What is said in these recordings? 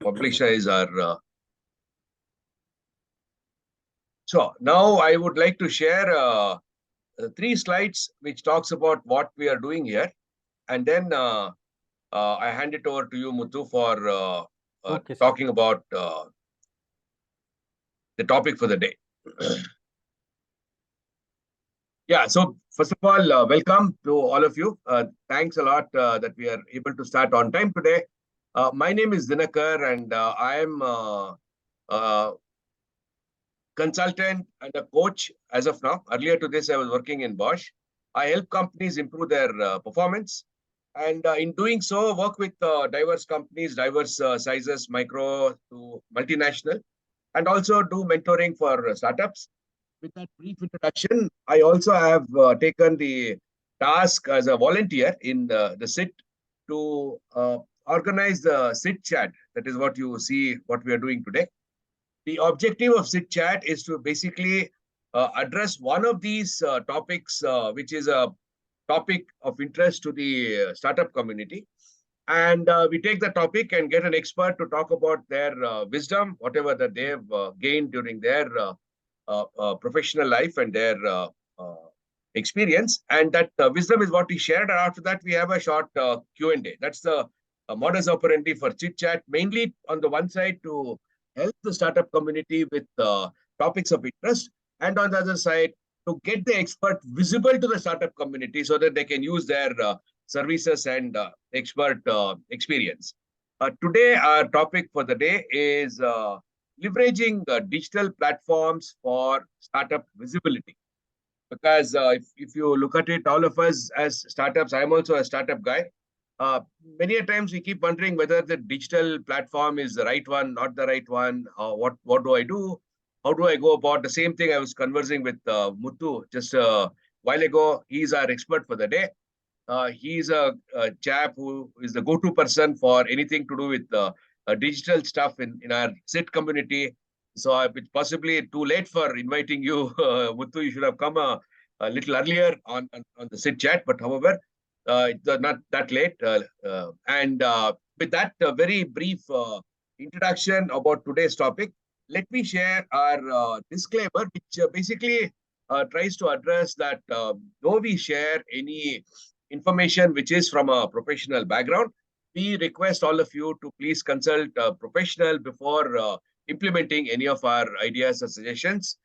Publisher is our. So now I would like to share 3 slides which talks about what we are doing here, and then I hand it over to you, Muthu, for Okay, talking about the topic for the day. Yeah, so first of all, welcome to all of you. Thanks a lot that we are able to start on time today. My name is Dinakar, and I am a consultant and a coach as of now. Earlier to this, I was working in Bosch. I help companies improve their performance. And in doing so, work with diverse companies, diverse sizes, micro to multinational, and also do mentoring for startups. With that brief introduction, I also have taken the task as a volunteer in the SIT to organize the SIT chat. That is what you see, what we are doing today. The objective of SIT chat is to basically address one of these topics, which is a topic of interest to the startup community. And we take the topic and get an expert to talk about their wisdom, whatever that they have gained during their professional life and their experience. And that wisdom is what we shared. And after that, we have a short Q&A. That's the modus operandi for Chit Chat, mainly on the one side to help the startup community with topics of interest, and on the other side, to get the expert visible to the startup community so that they can use their services and expert experience. Today, our topic for the day is leveraging digital platforms for startup visibility. Because if you look at it, all of us as startups, I'm also a startup guy. Many a times we keep wondering whether the digital platform is the right one, not the right one. What do I do? How do I go about the same thing? I was conversing with Muthu just a while ago. He's our expert for the day. He's a chap who is the go-to person for anything to do with digital stuff in our SIT community. So it's possibly too late for inviting you, Muthu. You should have come a little earlier on the SIT chat. But however, it's not that late. And with that very brief introduction about today's topic, let me share our disclaimer, which basically tries to address that though we share any information which is from a professional background, we request all of you to please consult a professional before implementing any of our ideas or suggestions,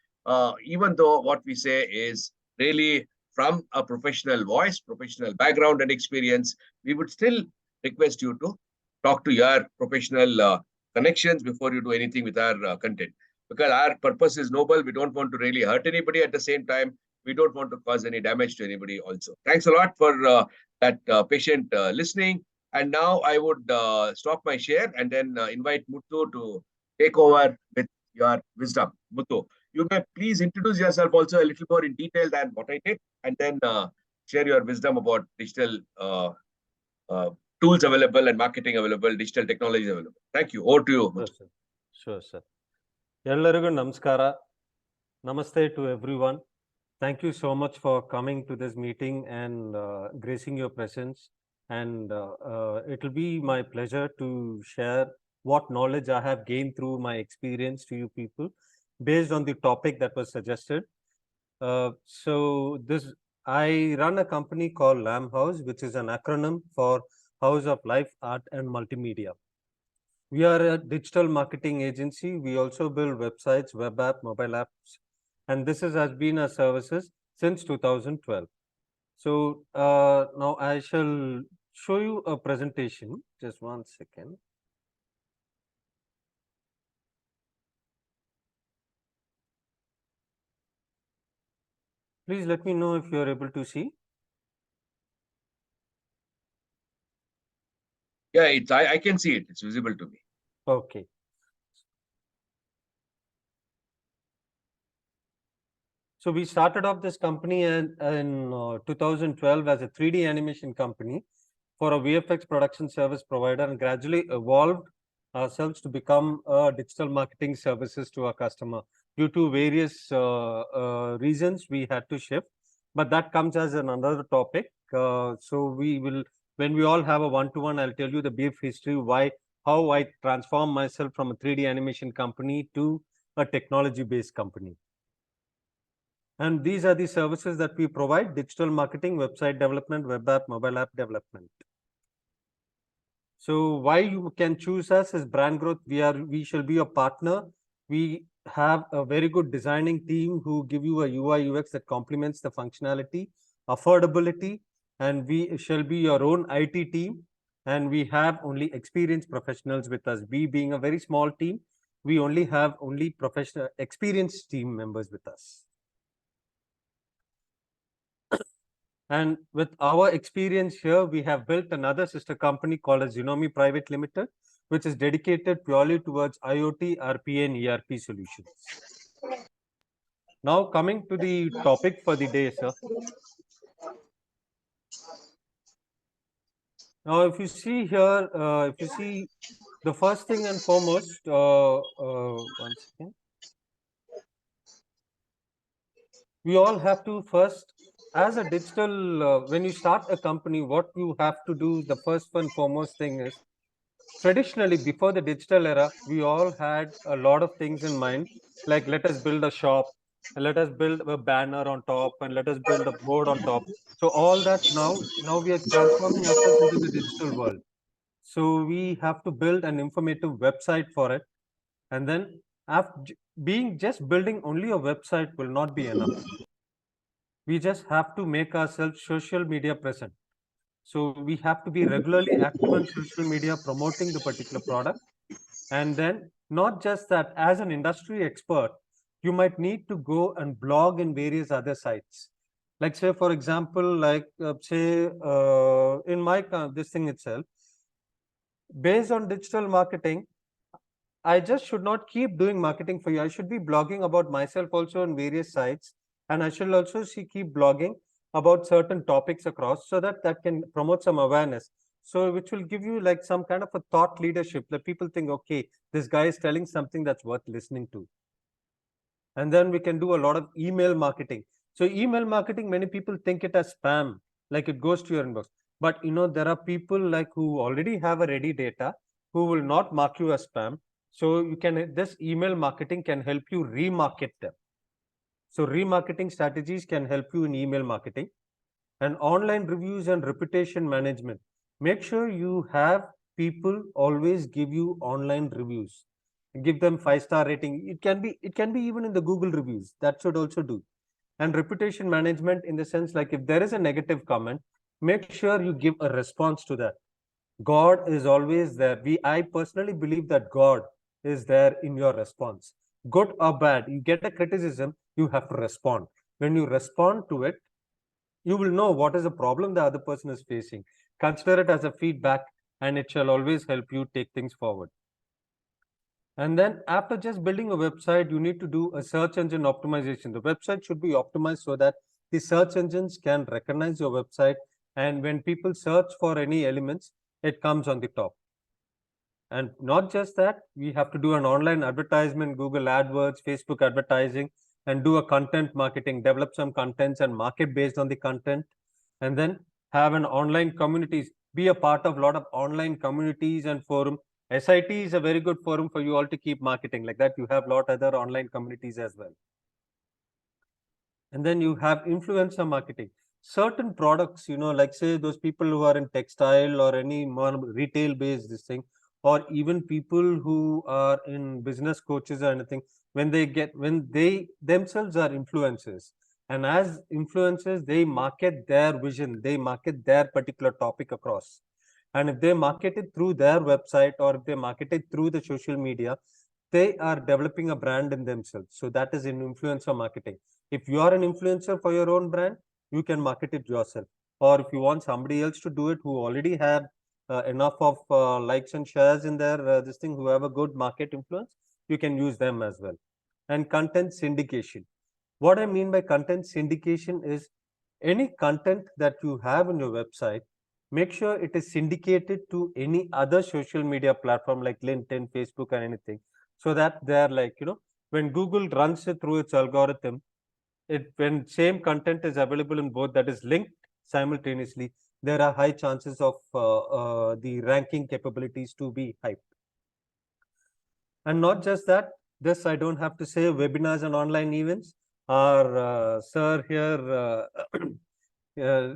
even though what we say is really from a professional voice, professional background and experience. We would still request you to talk to your professional connections before you do anything with our content. Because our purpose is noble. We don't want to really hurt anybody. At the same time, we don't want to cause any damage to anybody also. Thanks a lot for that patient listening. And now I would stop my share and then invite Muthu to take over with your wisdom. Muthu, you may please introduce yourself also a little more in detail than what I did, and then share your wisdom about digital tools available and marketing available, digital technologies available. Thank you. Over to you, Muthu. Sure, sir. Ellarigu namaskara. Namaste to everyone. Thank you so much for coming to this meeting and gracing your presence. And it will be my pleasure to share what knowledge I have gained through my experience to you people based on the topic that was suggested. I run a company called Lamb House, which is an acronym for House of Life, Art and Multimedia. We are a digital marketing agency. We also build websites, web app, mobile apps, and this has been our services since 2012. So now I shall show you a presentation. Just one second. Please let me know if you are able to see. Yeah, I can see it. It's visible to me. Okay. So we started off this company in 2012 as a 3D animation company for a VFX production service provider, and gradually evolved ourselves to become digital marketing services to our customer. Due to various reasons, we had to shift, but that comes as another topic. So we will, when we all have a one-to-one, I'll tell you the brief history, how I transform myself from a 3D animation company to a technology-based company. And these are the services that we provide: digital marketing, website development, web app, mobile app development. So why you can choose us as brand growth? We shall be a partner. We have a very good designing team who give you a UI UX that complements the functionality, affordability, and we shall be your own IT team. And we have only experienced professionals with us. We being a very small team, we only have professional experienced team members with us. And with our experience here, we have built another sister company called as Xenomi Private Limited, which is dedicated purely towards IoT, RPA, and ERP solutions. Now, coming to the topic for the day, sir. Now, if you see here, the first thing and foremost, one second. We all have to first, as a digital, when you start a company, what you have to do, the first and foremost thing is, traditionally, before the digital era, we all had a lot of things in mind, like let us build a shop, and let us build a banner on top, and let us build a board on top. So all that now we are transforming ourselves into the digital world. So we have to build an informative website for it. And then after being just building only a website will not be enough. We just have to make ourselves social media present. So we have to be regularly active on social media promoting the particular product. And then not just that, as an industry expert, you might need to go and blog in various other sites. Like say, for example, in my this thing itself, based on digital marketing, I just should not keep doing marketing for you. I should be blogging about myself also on various sites. And I should also keep blogging about certain topics across, so that can promote some awareness. So which will give you like some kind of a thought leadership that people think, okay, this guy is telling something that's worth listening to. And then we can do a lot of email marketing. So email marketing, many people think it as spam, like it goes to your inbox. But there are people like who already have a ready data who will not mark you as spam. So this email marketing can help you remarket them. So remarketing strategies can help you in email marketing. And online reviews and reputation management. Make sure you have people always give you online reviews. Give them 5-star rating. It can be even in the Google reviews. That should also do. And reputation management, in the sense like if there is a negative comment, make sure you give a response to that. God is always there. I personally believe that God is there in your response. Good or bad, you get a criticism, you have to respond. When you respond to it, you will know what is the problem the other person is facing. Consider it as a feedback, and it shall always help you take things forward. And then after just building a website, you need to do a search engine optimization. The website should be optimized so that the search engines can recognize your website. And when people search for any elements, it comes on the top. And not just that, we have to do an online advertisement, Google AdWords, Facebook advertising, and do a content marketing, develop some contents and market based on the content. And then have an online communities, be a part of a lot of online communities and forum. SIT is a very good forum for you all to keep marketing. Like that, you have a lot other online communities as well. And then you have influencer marketing. Certain products, like say those people who are in textile or any more retail based this thing, or even people who are in business coaches or anything, when they themselves are influencers. And as influencers, they market their vision, they market their particular topic across. And if they market it through their website, or if they market it through the social media, they are developing a brand in themselves. So that is in influencer marketing. If you are an influencer for your own brand, you can market it yourself. Or if you want somebody else to do it who already have enough of likes and shares in their this thing, who have a good market influence, you can use them as well. And content syndication. What I mean by content syndication is any content that you have in your website, make sure it is syndicated to any other social media platform like LinkedIn, Facebook, and anything. So that they're like, when Google runs it through its algorithm, when same content is available in both, that is linked simultaneously, there are high chances of the ranking capabilities to be hyped. And not just that, this I don't have to say, webinars and online events. Our sir here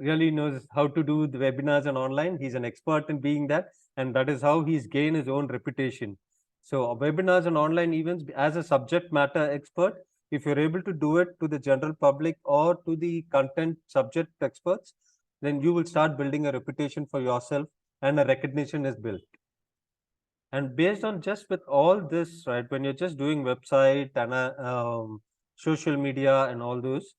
really knows how to do the webinars and online. He's an expert in being that, and that is how he's gained his own reputation. So webinars and online events, as a subject matter expert, if you're able to do it to the general public or to the content subject experts, then you will start building a reputation for yourself and a recognition is built. And based on just with all this, right, when you're just doing website and social media and all those,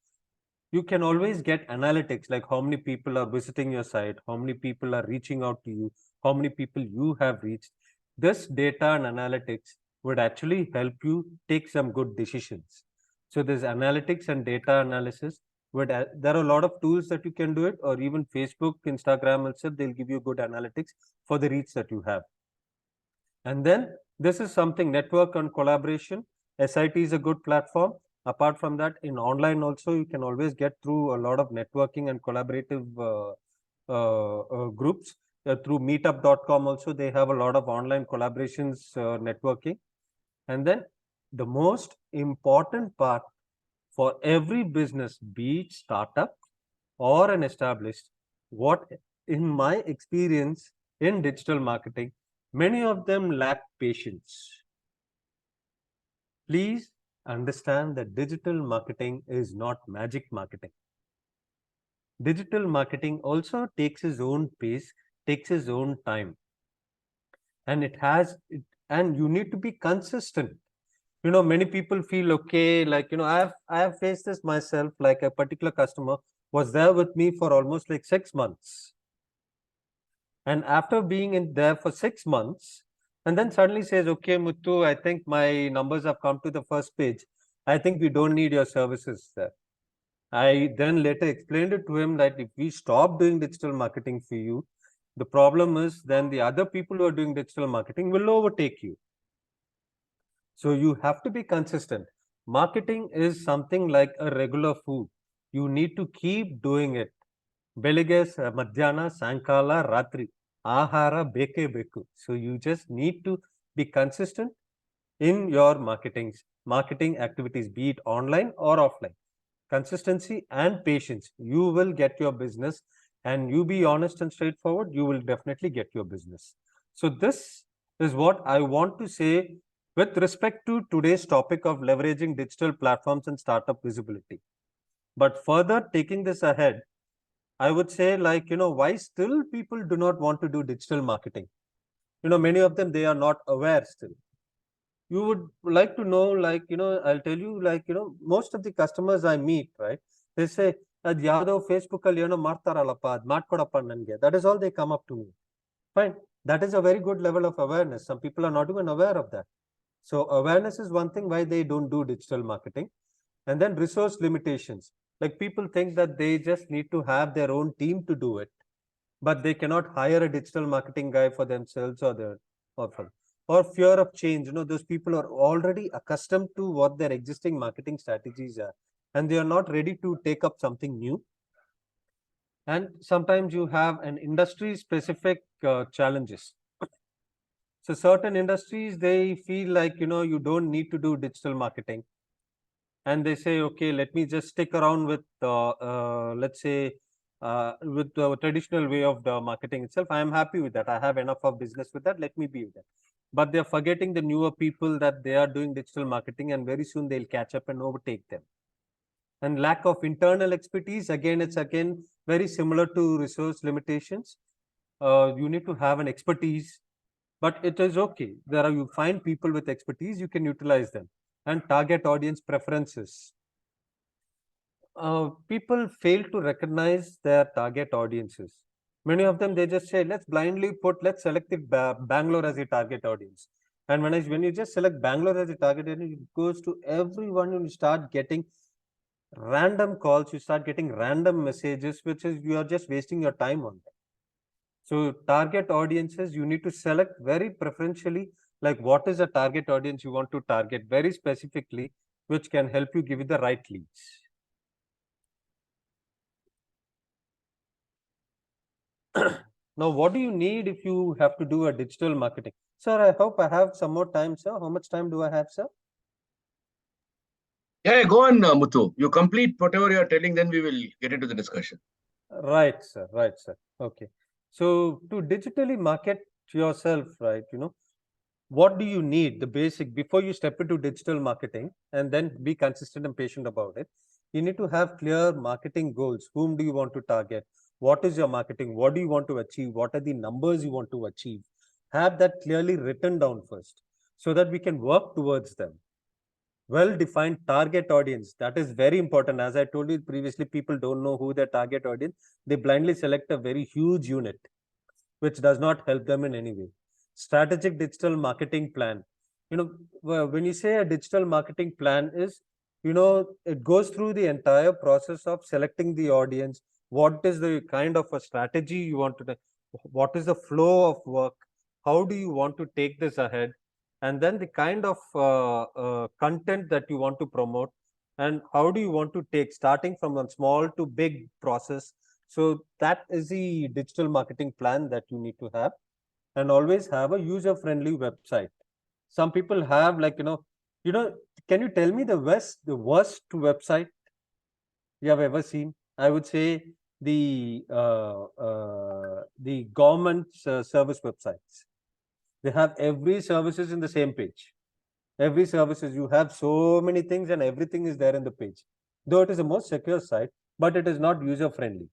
you can always get analytics, like how many people are visiting your site, how many people are reaching out to you, how many people you have reached. This data and analytics would actually help you take some good decisions. So this analytics and data analysis would, there are a lot of tools that you can do it, or even Facebook, Instagram itself, they'll give you good analytics for the reach that you have. And then this is something, network and collaboration. SIT is a good platform. Apart from that, in online also, you can always get through a lot of networking and collaborative groups. Through meetup.com also, they have a lot of online collaborations, networking. And then the most important part for every business, be it startup or an established, what in my experience in digital marketing, many of them lack patience. Please understand that digital marketing is not magic marketing. Digital marketing also takes its own pace, takes its own time. And and you need to be consistent. Many people feel okay, like, I have faced this myself, like a particular customer was there with me for almost like 6 months. And after being in there for 6 months, and then suddenly says, okay, Muthu, I think my numbers have come to the first page. I think we don't need your services there. I then later explained it to him that if we stop doing digital marketing for you, the problem is then the other people who are doing digital marketing will overtake you. So you have to be consistent. Marketing is something like a regular food. You need to keep doing it. ಬೆಳಿಗ್ಗೆ ಮಧ್ಯಾಹ್ನ ಸಾಯಂಕಾಲ ರಾತ್ರಿ ಆಹಾರ ಬೇಕೇ ಬೇಕು. So you just need to be consistent in your marketing activities, be it online or offline. Consistency and patience, you will get your business, and you be honest and straightforward, you will definitely get your business. So this is what I want to say with respect to today's topic of leveraging digital platforms and startup visibility. But further taking this ahead, I would say, like, why still people do not want to do digital marketing? Many of them, they are not aware still. You would like to know, like, I'll tell you, like, most of the customers I meet, right, they say, "Ad yado Facebook alli martaralappa, ad madkodappa nange." That is all they come up to me. Fine. That is a very good level of awareness. Some people are not even aware of that. So awareness is one thing why they don't do digital marketing. And then resource limitations. Like, people think that they just need to have their own team to do it, but they cannot hire a digital marketing guy for themselves or fear of change. Those people are already accustomed to what their existing marketing strategies are, and they are not ready to take up something new. And sometimes you have an industry specific challenges. So certain industries, they feel like, you don't need to do digital marketing. And they say, okay, let me just stick around with, let's say, with the traditional way of the marketing itself. I am happy with that. I have enough of business with that. Let me be with that. But they're forgetting the newer people that they are doing digital marketing, and very soon they'll catch up and overtake them. And lack of internal expertise, again, it's again very similar to resource limitations. You need to have an expertise, but it is okay. You find people with expertise, you can utilize them. And target audience preferences. People fail to recognize their target audiences. Many of them, they just say, let's select Bangalore as a target audience. And when you just select Bangalore as a target audience, it goes to everyone, and you start getting random calls, you start getting random messages, which is, you are just wasting your time on that. So target audiences, you need to select very preferentially, like what is the target audience you want to target very specifically, which can help you give you the right leads. Now, what do you need if you have to do a digital marketing? Sir, I hope I have some more time, sir. How much time do I have, sir? Yeah, go on, Muthu. You complete whatever you are telling, then we will get into the discussion. Right, sir. Right, sir. Okay. So to digitally market yourself, right, what do you need? The basic before you step into digital marketing and then be consistent and patient about it. You need to have clear marketing goals. Whom do you want to target? What is your marketing? What do you want to achieve? What are the numbers you want to achieve? Have that clearly written down first so that we can work towards them. Well-defined target audience, that is very important. As I told you previously, people don't know who their target audience. They blindly select a very huge unit, which does not help them in any way. Strategic digital marketing plan. When you say a digital marketing plan is, it goes through the entire process of selecting the audience. What is the kind of a strategy you want to do? What is the flow of work? How do you want to take this ahead? And then the kind of content that you want to promote, and how do you want to take, starting from a small to big process. So that is the digital marketing plan that you need to have, and always have a user-friendly website. Some people have can you tell me the worst website you have ever seen? I would say the government service websites. They have every services in the same page. Every services, you have so many things and everything is there in the page. Though it is the most secure site, but it is not user-friendly.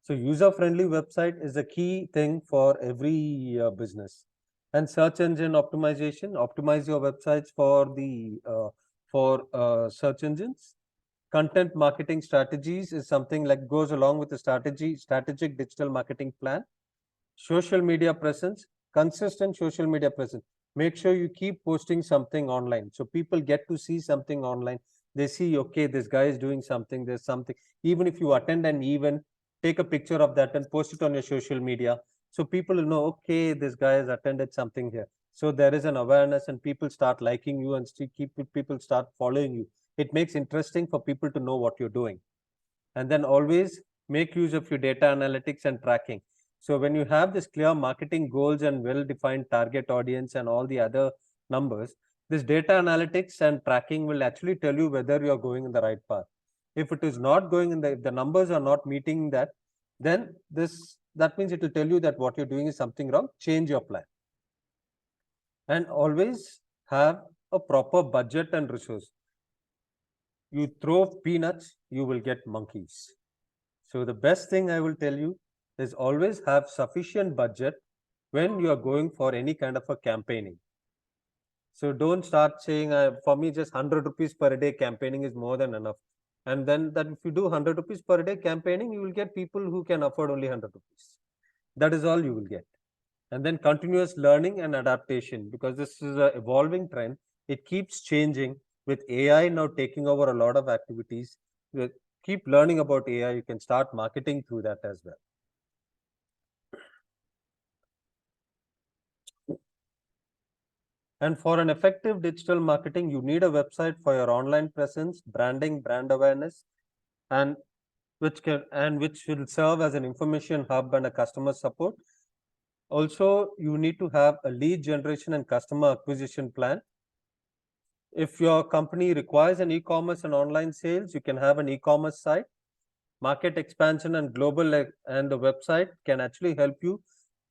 So user-friendly website is a key thing for every business. And search engine optimization, optimize your websites for the search engines. Content marketing strategies is something like goes along with the strategic digital marketing plan. Social media presence, consistent social media presence. Make sure you keep posting something online. So people get to see something online. They see, okay, this guy is doing something, there's something. Even if you attend an event, take a picture of that and post it on your social media. So people will know, okay, this guy has attended something here. So there is an awareness and people start liking you and people start following you. It makes interesting for people to know what you're doing. And then always make use of your data analytics and tracking. So when you have this clear marketing goals and well-defined target audience and all the other numbers, this data analytics and tracking will actually tell you whether you are going in the right path. If it is not going in if the numbers are not meeting that, then that means it will tell you that what you're doing is something wrong. Change your plan. And always have a proper budget and resource. You throw peanuts, you will get monkeys. So the best thing I will tell you is always have sufficient budget when you are going for any kind of a campaigning. So don't start saying, for me, just 100 rupees per day campaigning is more than enough. And then that if you do 100 rupees per day campaigning, you will get people who can afford only 100 rupees. That is all you will get. And then continuous learning and adaptation, because this is an evolving trend. It keeps changing with AI now taking over a lot of activities. Keep learning about AI. You can start marketing through that as well. And for an effective digital marketing, you need a website for your online presence, branding, brand awareness, and which will serve as an information hub and a customer support. Also, you need to have a lead generation and customer acquisition plan. If your company requires an e-commerce and online sales, you can have an e-commerce site. Market expansion and global, and the website can actually help you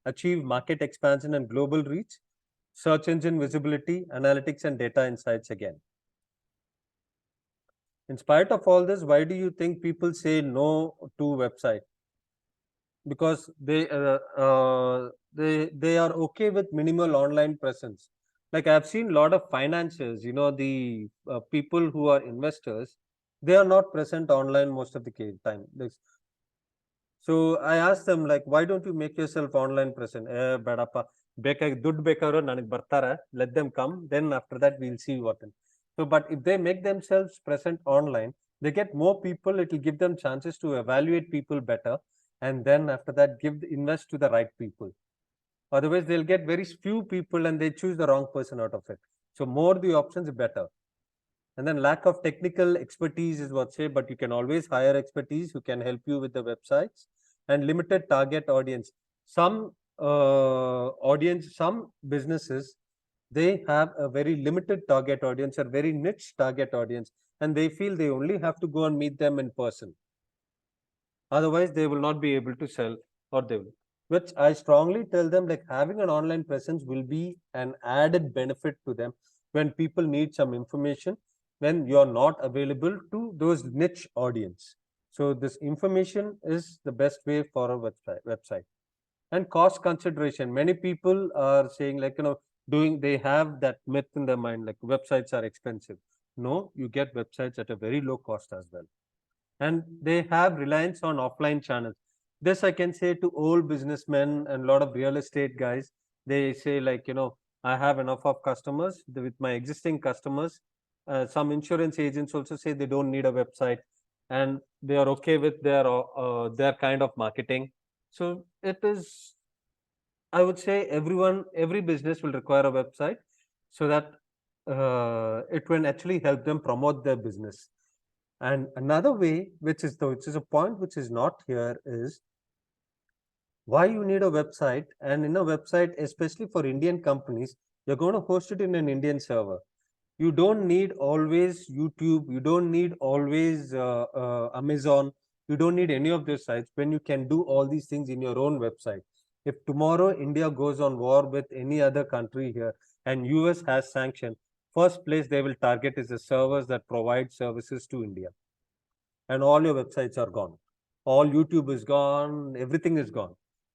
achieve market expansion and global reach. Search engine visibility, analytics, and data insights again. In spite of all this, why do you think people say no to website? Because they are okay with minimal online presence. Like I've seen a lot of financiers, the people who are investors, they are not present online most of the time. So I asked them, like, why don't you make yourself online present? Bedappa, ದುಡ್ಡು ಬೇಕಾದ್ರೆ ನನಗೆ ಬರ್ತಾರೆ, let them come, then after that we'll see what. So, but if they make themselves present online, they get more people, it will give them chances to evaluate people better, and then after that invest to the right people. Otherwise, they'll get very few people and they choose the wrong person out of it. So more the options, better. And then lack of technical expertise is what say, but you can always hire expertise who can help you with the websites. and limited target audience. Some some businesses, they have a very limited target audience, a very niche target audience, and they feel they only have to go and meet them in person. Otherwise, they will not be able to sell, or they will. Which I strongly tell them, like, having an online presence will be an added benefit to them when people need some information, when you're not available to those niche audience. So this information is the best way for a website. And cost consideration. Many people are saying, like, they have that myth in their mind, like websites are expensive. No, you get websites at a very low cost as well. And they have reliance on offline channels. This I can say to old businessmen and a lot of real estate guys. They say, like, I have enough of customers with my existing customers. Some insurance agents also say they don't need a website, and they are okay with their kind of marketing. So it is, I would say, every business will require a website, so that it will actually help them promote their business. And another way, which is a point which is not here, is why you need a website. And in a website, especially for Indian companies, you're going to host it in an Indian server. You don't need always YouTube. You don't need always Amazon. You don't need any of those sites when you can do all these things in your own website. If tomorrow India goes on war with any other country here and US has sanctioned, first place they will target is the servers that provide services to India. And all your websites are gone. All YouTube is gone. Everything is gone.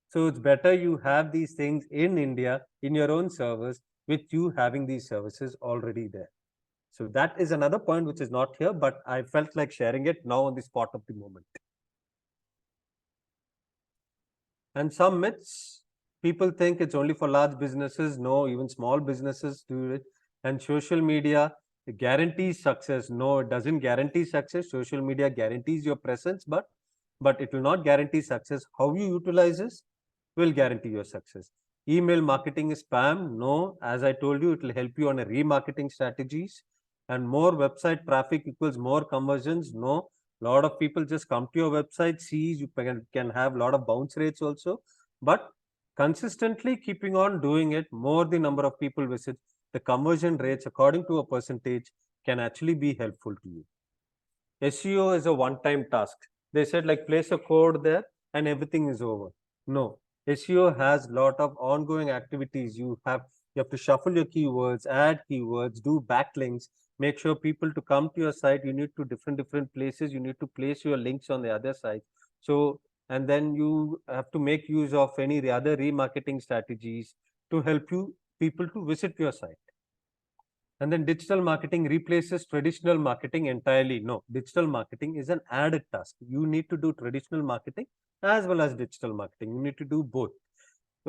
So it's better you have these things in India, in your own servers, with you having these services already there. So that is another point which is not here, but I felt like sharing it now on the spot of the moment. And some myths, people think it's only for large businesses. No, even small businesses do it. And social media guarantees success. No, it doesn't guarantee success. Social media guarantees your presence, but it will not guarantee success. How you utilize this will guarantee your success. Email marketing is spam. No, as I told you, it will help you on a remarketing strategies. And more website traffic equals more conversions. No, a lot of people just come to your website, see, you can have a lot of bounce rates also, but consistently keeping on doing it, more the number of people visit, the conversion rates according to a percentage can actually be helpful to you. SEO is a one-time task. They said, like, place a code there and everything is over. No, SEO has a lot of ongoing activities. You have to shuffle your keywords, add keywords, do backlinks, make sure people to come to your site. You need to different places. You need to place your links on the other side. So, and then you have to make use of any other remarketing strategies to help you people to visit your site. And then digital marketing replaces traditional marketing entirely. No, digital marketing is an added task. You need to do traditional marketing as well as digital marketing. You need to do both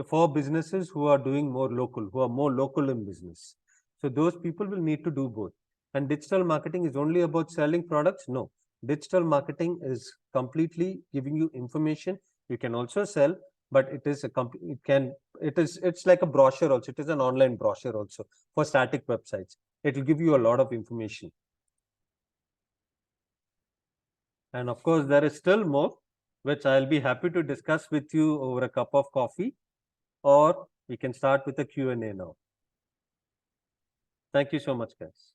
for businesses who are doing more local, who are more local in business. So those people will need to do both. And digital marketing is only about selling products? No, digital marketing is completely giving you information. You can also sell, but it is it's like a brochure also. It is an online brochure also for static websites. It will give you a lot of information. And of course, there is still more, which I'll be happy to discuss with you over a cup of coffee, or we can start with a Q&A now. Thank you so much, guys.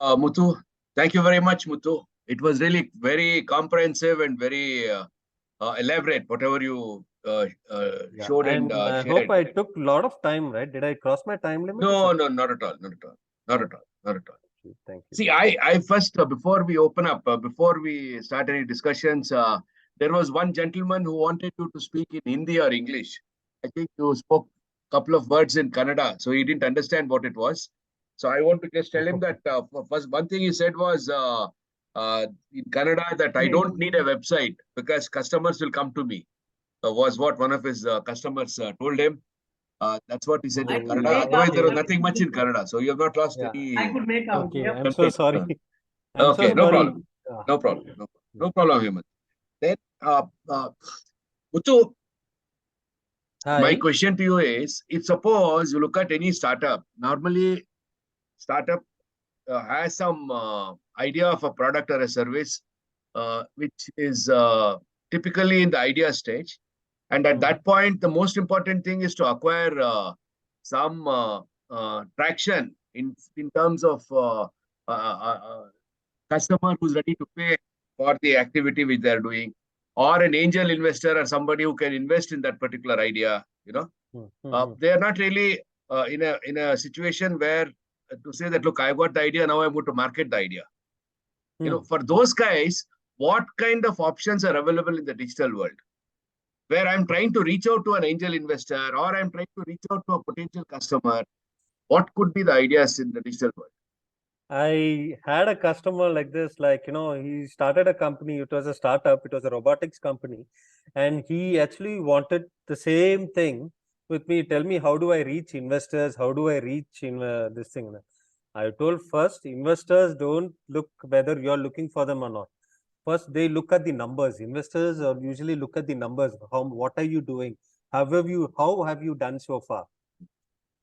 Muthu, thank you very much, Muthu. It was really very comprehensive and very elaborate, whatever you showed and I shared. hope I took a lot of time, right? Did I cross my time limit? No, not at all. Not at all. Thank you. See, I first, before we open up, before we start any discussions, there was one gentleman who wanted you to speak in Hindi or English. I think you spoke a couple of words in Kannada, so he didn't understand what it was. So I want to just tell him that first, one thing he said was in Kannada that I don't need a website because customers will come to me. Was what one of his customers told him. That's what he said in Kannada. Otherwise, there was nothing much in Kannada. So you have not lost any. I could make out. Okay, I'm so sorry. Okay, no problem. No problem. No problem, Hemant. Then, Muthu, my question to you is, if suppose you look at any startup, normally startup has some idea of a product or a service, which is typically in the idea stage. And at that point, the most important thing is to acquire some traction in terms of customer who's ready to pay for the activity which they're doing, or an angel investor or somebody who can invest in that particular idea. They are not really in a situation where to say that, look, I got the idea, now I'm going to market the idea. For those guys, what kind of options are available in the digital world? Where I'm trying to reach out to an angel investor, or I'm trying to reach out to a potential customer, what could be the ideas in the digital world? I had a customer like this, he started a company. It was a startup. It was a robotics company. And he actually wanted the same thing with me. Tell me, how do I reach investors? How do I reach in this thing? I told, first, investors don't look whether you're looking for them or not. First, they look at the numbers. Investors usually look at the numbers. What are you doing? How have you done so far?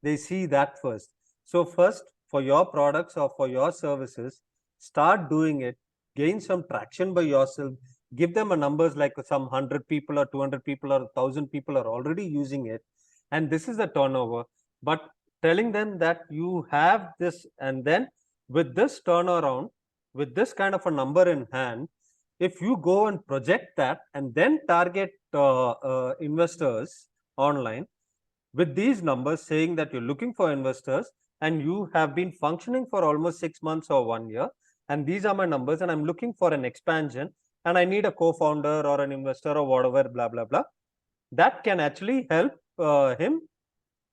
They see that first. So first, for your products or for your services, start doing it, gain some traction by yourself, give them a numbers like some 100 people or 200 people or 1,000 people are already using it. And this is the turnover. But telling them that you have this, and then with this turnaround, with this kind of a number in hand, if you go and project that and then target investors online with these numbers, saying that you're looking for investors and you have been functioning for almost 6 months or 1 year, and these are my numbers, and I'm looking for an expansion, and I need a co-founder or an investor or whatever, blah, blah, blah. That can actually help him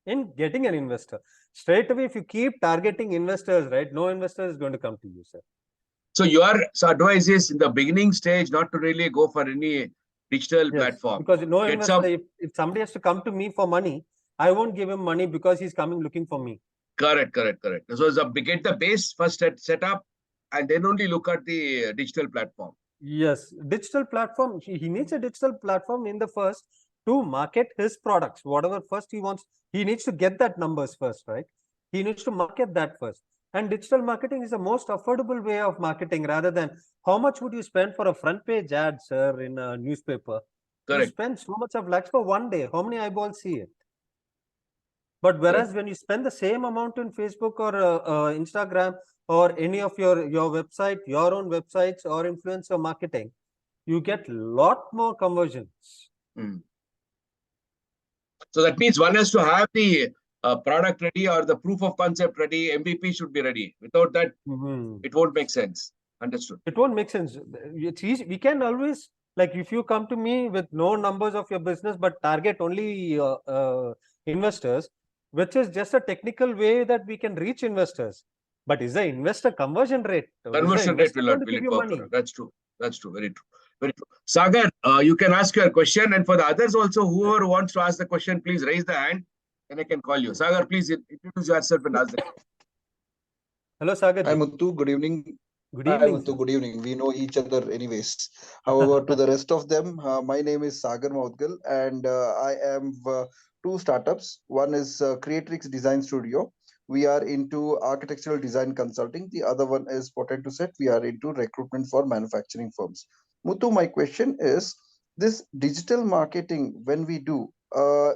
in getting an investor. Straight away, if you keep targeting investors, right, no investor is going to come to you, sir. So your advice is in the beginning stage not to really go for any digital platform. Because no investor, if somebody has to come to me for money, I won't give him money because he's coming looking for me. Correct. So get the base first set up, and then only look at the digital platform. Yes, digital platform. He needs a digital platform in the first to market his products. Whatever first he wants, he needs to get that numbers first, right? He needs to market that first. And digital marketing is the most affordable way of marketing, rather than how much would you spend for a front page ad, sir, in a newspaper? Correct. You spend so much of lakhs for 1 day. How many eyeballs see it? But whereas when you spend the same amount in Facebook or Instagram or any of your website, your own websites or influencer marketing, you get lot more conversions. So that means one has to have the product ready or the proof of concept ready. MVP should be ready. Without that, it won't make sense. Understood. It won't make sense. It's easy. We can always, like, if you come to me with no numbers of your business but target only investors, which is just a technical way that we can reach investors. But is the investor conversion rate? Conversion rate will not be perfect. That's true. Very true. Sagar, you can ask your question, and for the others also, whoever wants to ask the question, please raise the hand, and I can call you. Sagar, please introduce yourself and ask the question. Hello, Sagar. Hi, Muthu. Good evening. Good evening. Hi, Muthu. Good evening. We know each other anyways. However, to the rest of them, my name is Sagar Maudgal, and I am two startups. One is Creatrix Design Studio. We are into architectural design consulting. The other one is Potato Set. We are into recruitment for manufacturing firms. Muthu, my question is this digital marketing, when we do,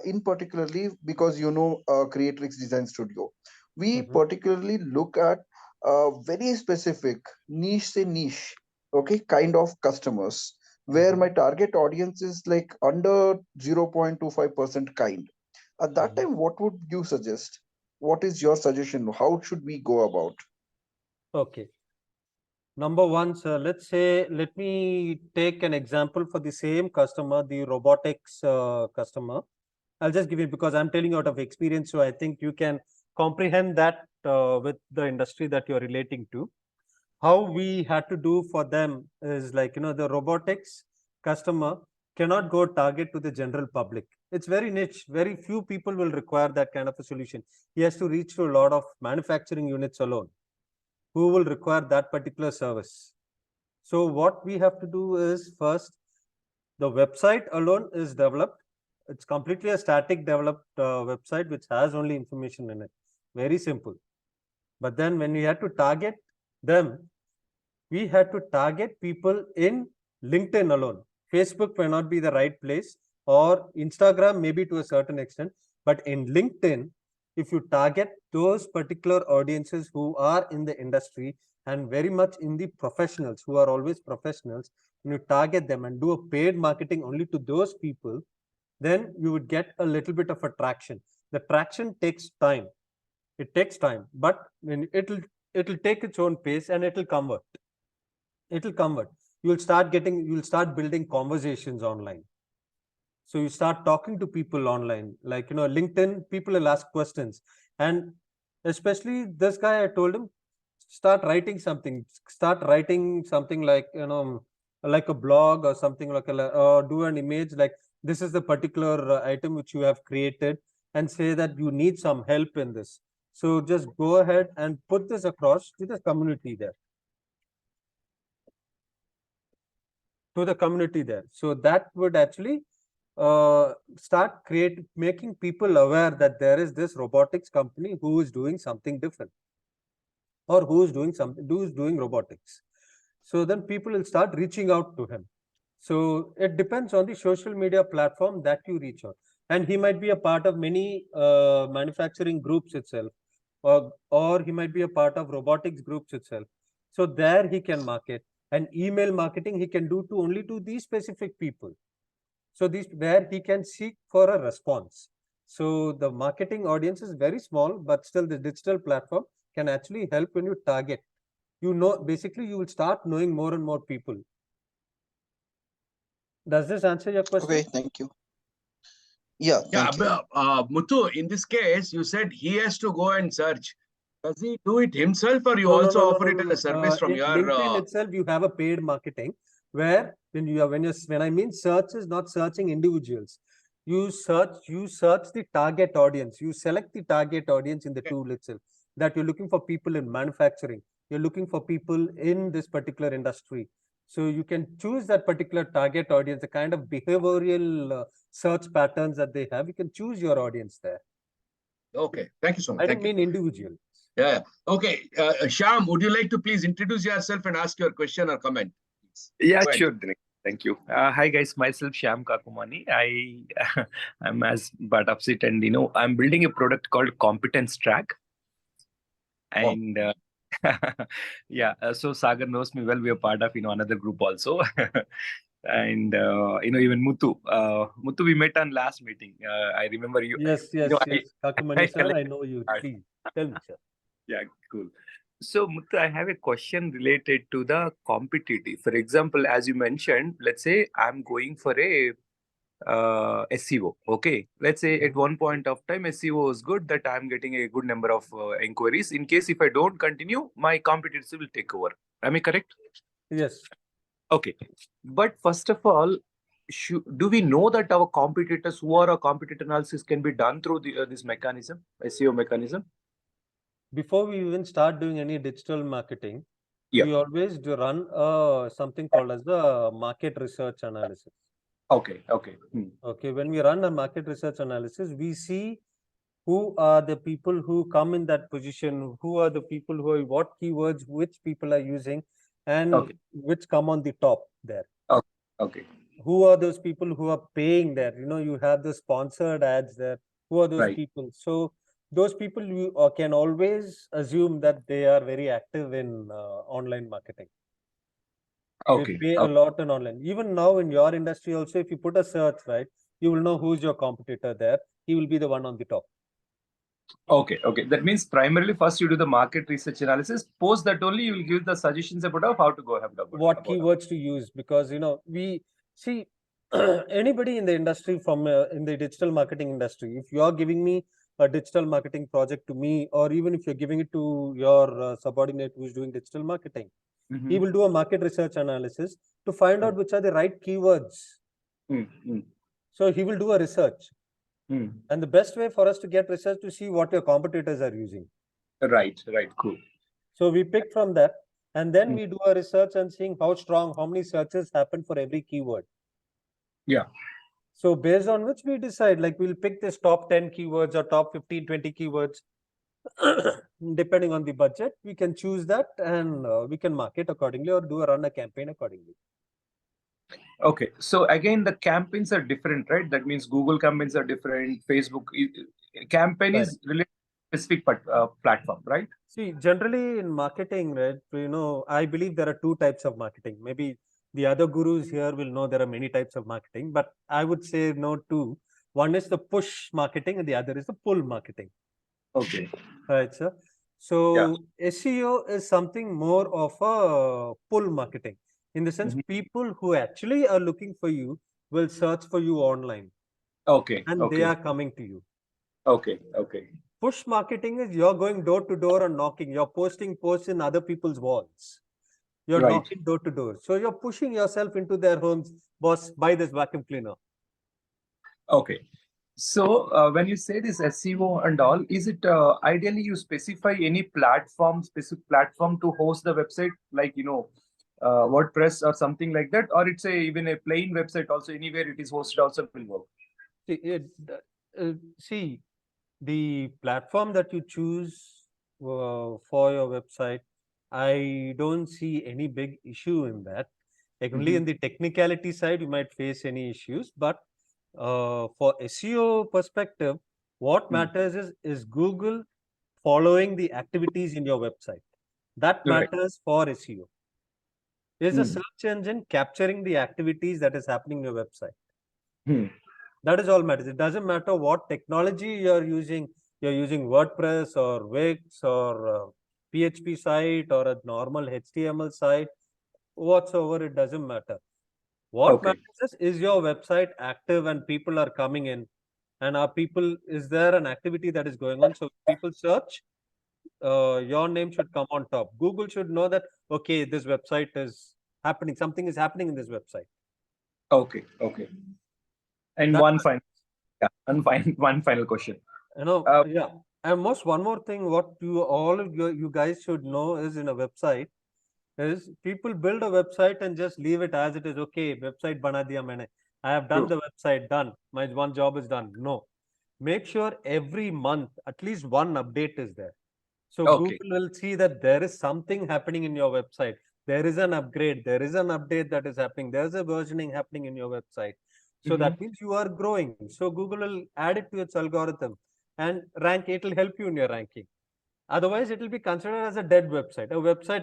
in particularly because Creatrix Design Studio, we particularly look at very specific niche, okay, kind of customers where my target audience is like under 0.25% kind. At that time, what would you suggest? What is your suggestion? How should we go about? Okay. Number one, sir, let me take an example for the same customer, the robotics customer. I'll just give it because I'm telling you out of experience. So I think you can comprehend that with the industry that you're relating to. How we had to do for them is like, the robotics customer cannot go target to the general public. It's very niche. Very few people will require that kind of a solution. He has to reach to a lot of manufacturing units alone who will require that particular service. So what we have to do is first, the website alone is developed. It's completely a static developed website which has only information in it. Very simple. But then when we had to target them, we had to target people in LinkedIn alone. Facebook may not be the right place, or Instagram maybe to a certain extent, but in LinkedIn, if you target those particular audiences who are in the industry and very much in the professionals, who are always professionals, and you target them and do a paid marketing only to those people, then you would get a little bit of a traction. The traction takes time. It takes time, but when it'll take its own pace and it'll convert. It'll convert. You'll start building conversations online. So you start talking to people online, like, LinkedIn, people will ask questions. And especially this guy, I told him, start writing something like, like a blog or something like or do an image like this is the particular item which you have created, and say that you need some help in this. So just go ahead and put this across to the community there. So that would actually start making people aware that there is this robotics company who is doing something different, or who is doing robotics. So then people will start reaching out to him. So it depends on the social media platform that you reach out. And he might be a part of many manufacturing groups itself, or he might be a part of robotics groups itself. So there he can market. And email marketing he can do only to these specific people. So where he can seek for a response. So the marketing audience is very small, but still the digital platform can actually help when you target. Basically you will start knowing more and more people. Does this answer your question? Okay, thank you. Yeah, thank you. Muthu, in this case, you said he has to go and search. Does he do it himself, or you No, also no, offer it as a service from in your LinkedIn itself, you have a paid marketing where when I mean search is not searching individuals. You search the target audience. You select the target audience in the tool itself, that you're looking for people in manufacturing. You're looking for people in this particular industry. So you can choose that particular target audience, the kind of behavioral search patterns that they have. You can choose your audience there. Okay, thank you so much. I don't mean individual. Yeah. Okay, Shyam, would you like to please introduce yourself and ask your question or comment? Yeah, sure, Dinakar. Thank you. Hi guys, myself Shyam Kakumani. I'm as part of it, and I'm building a product called Competence Track. And yeah, so Sagar knows me well. We are part of another group also. And even Muthu, we met on last meeting. I remember you. Yes. Kakumani sir, I know you. Please tell me, sir. Yeah, cool. So, Muthu, I have a question related to the competitive. For example, as you mentioned, let's say I'm going for a SEO. Okay, let's say at one point of time SEO is good, that I'm getting a good number of inquiries. In case if I don't continue, my competitors will take over. Am I correct? Yes. Okay, but first of all, do we know that our competitors, who are our competitor analysis, can be done through this mechanism, SEO mechanism? Before we even start doing any digital marketing, Yeah. we always do run something called as the market research analysis. Okay. Okay, when we run a market research analysis, we see who are the people who come in that position, who are the people who are, what keywords, which people are using, and which come on the top there. Okay. Who are those people who are paying there? You have the sponsored ads there. Who are those people? So those people, you can always assume that they are very active in online marketing. Okay. They pay a lot in online. Even now in your industry also, if you put a search, right, you will know who's your competitor there. He will be the one on the top. Okay. That means primarily first you do the market research analysis. Post that only you will give the suggestions about how to go ahead. What keywords to use, because we see anybody in the industry from in the digital marketing industry. If you are giving me a digital marketing project to me, or even if you're giving it to your subordinate who is doing digital marketing, he will do a market research analysis to find out which are the right keywords. So he will do a research. And the best way for us to get research to see what your competitors are using. Right, cool. So we pick from that, and then we do a research and seeing how many searches happen for every keyword. Yeah. So based on which we decide, like we'll pick this top 10 keywords or top 15, 20 keywords. Depending on the budget, we can choose that and we can market accordingly or run a campaign accordingly. Okay, so again, the campaigns are different, right? That means Google campaigns are different. Facebook campaign Right. is related to specific platform, right? See, generally in marketing, right, I believe there are two types of marketing. Maybe the other gurus here will know there are many types of marketing, but I would say no two. One is the push marketing and the other is the pull marketing. Okay. Right, sir. So SEO is something more of a pull marketing. In the sense, people who actually are looking for you will search for you online Okay. and they are coming to you. Okay. Okay. Push marketing is you're going door to door and knocking. You're posting posts in other people's walls. You're Right. knocking door to door. So you're pushing yourself into their homes. Boss, buy this vacuum cleaner. Okay. So when you say this SEO and all, is it ideally you specify any specific platform to host the website, like WordPress or something like that, or it's even a plain website also anywhere it is hosted also will work? See, the platform that you choose for your website, I don't see any big issue in that. Only in the technicality side, you might face any issues, but for SEO perspective, what matters is Google following the activities in your website. That Correct. matters for SEO. Is a search engine capturing the activities that is happening in your website. That is all matters. It doesn't matter what technology you're using. You're using WordPress or Wix or PHP site or a normal HTML site, whatsoever, it doesn't matter. What matters is your website active and people are coming in, and is there an activity that is going on? So people search, your name should come on top. Google should know that, okay, this website is happening. Something is happening in this website. Okay. Okay. And That one final question. Yeah. And one more thing, what you guys should know is in a website is people build a website and just leave it as it is. Okay, website bana diya maine. I have done the website, done. My one job is done. No. Make sure every month at least one update is there. So Google will see that there is something happening in your website. There is an upgrade. There is an update that is happening. There's a versioning happening in your website. So that means you are growing. So Google will add it to its algorithm and it will help you in your ranking. Otherwise, it will be considered as a dead website. A website,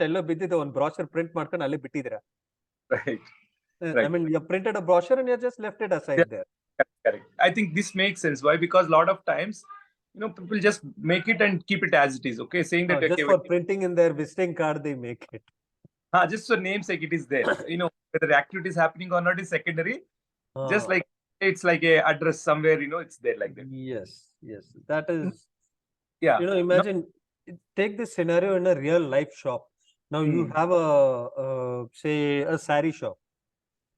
one brochure print markan alle bittidira. Right. I mean, you printed a brochure and you just left it aside there. Correct. I think this makes sense. Why? Because a lot of times, people just make it and keep it as it is. Okay, saying that just for printing in their visiting card, they make it. Just for namesake, it is there. Whether the activity is happening or not is secondary. Just like it's like a address somewhere. It's there like that. Yes. That is. Yeah. Imagine. Take this scenario in a real life shop. Now you have say a sari shop,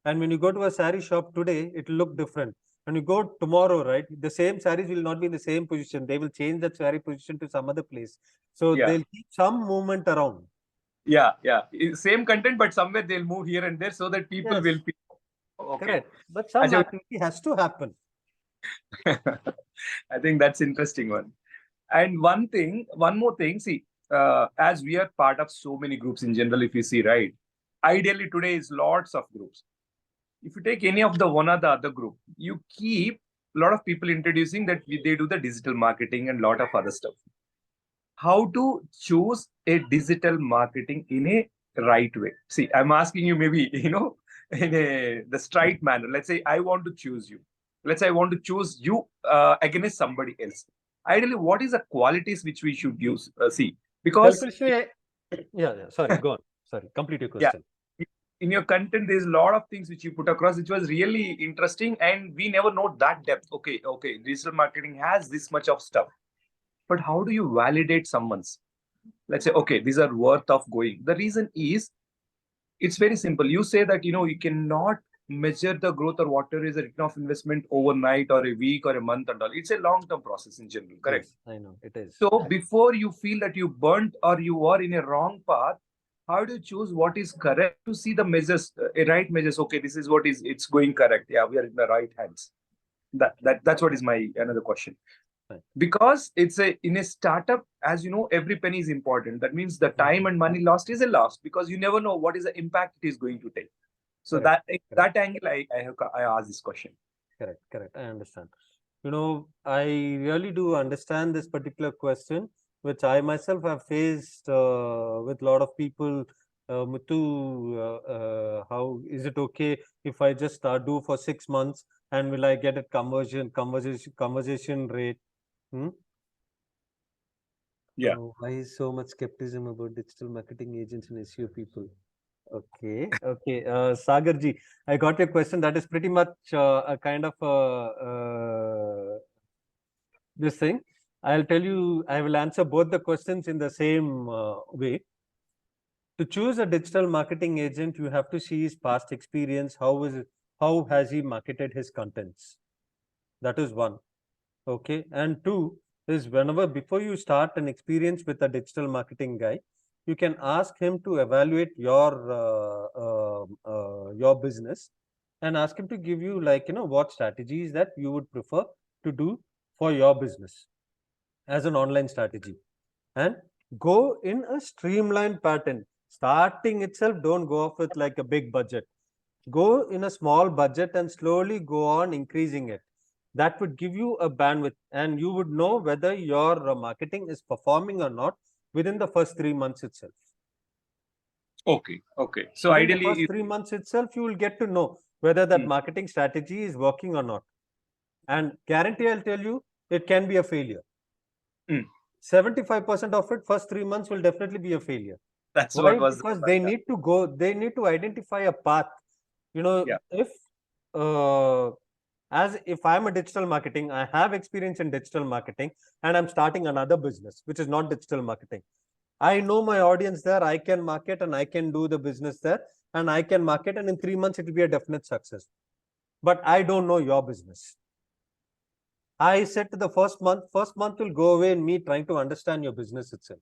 and when you go to a sari shop today, it will look different. When you go tomorrow, right, the same saris will not be in the same position. They will change that sari position to some other place. So they'll keep some movement around. Yeah. Same content, but somewhere they'll move here and there so that people will be. Okay. Correct. But some activity has to happen. I think that's interesting one. And one more thing, see, as we are part of so many groups in general, if you see, right, ideally today is lots of groups. If you take any of the one or the other group, you keep a lot of people introducing that they do the digital marketing and a lot of other stuff. How to choose a digital marketing in a right way? See, I'm asking you maybe, in the straight manner. Let's say I want to choose you. Let's say I want to choose you against somebody else. Ideally, what is the qualities which we should use? Because sorry, go on. Sorry, complete your question. Yeah. In your content, there's a lot of things which you put across, which was really interesting, and we never know that depth. Okay, digital marketing has this much of stuff, but how do you validate someone's? Let's say, okay, these are worth of going. The reason is, it's very simple. You say that you cannot measure the growth or whatever is a return of investment overnight or a week or a month and all. It's a long-term process in general, correct? Yes, I know, it is. So before you feel that you burnt or you are in a wrong path, how do you choose what is correct to see the measures, right measures? Okay, this is it's going correct. Yeah, we are in the right hands. That's what is my another question. Because it's in a startup, as you know, every penny is important. That means the time and money lost is a loss, because you never know what is the impact it is going to take. So that angle, I asked this question. Correct. I understand. I really do understand this particular question, which I myself have faced with a lot of people. Muthu, how is it okay if I just do for 6 months, and will I get a conversation rate? Yeah. Why is so much skepticism about digital marketing agents and SEO people? Okay. Sagar ji, I got your question. That is pretty much a kind of this thing. I'll tell you, I will answer both the questions in the same way. To choose a digital marketing agent, you have to see his past experience. How has he marketed his contents? That is one. Okay. And two is, before you start an experience with a digital marketing guy, you can ask him to evaluate your business, and ask him to give you, what strategies that you would prefer to do for your business as an online strategy, and go in a streamlined pattern. Starting itself, don't go off with like a big budget. Go in a small budget and slowly go on increasing it. That would give you a bandwidth, and you would know whether your marketing is performing or not within the first 3 months itself. Okay. So within ideally, the first 3 months itself, you will get to know whether that marketing strategy is working or not. And guarantee, I'll tell you, it can be a failure. 75% of it, first 3 months will definitely be a failure. That's Why? what was Because they need to identify a path. If I'm a digital marketing, I have experience in digital marketing, and I'm starting another business which is not digital marketing. I know my audience there. I can market and I can do the business there, and I can market, and in 3 months it will be a definite success. But I don't know your business. I said to the first month will go away in me trying to understand your business itself,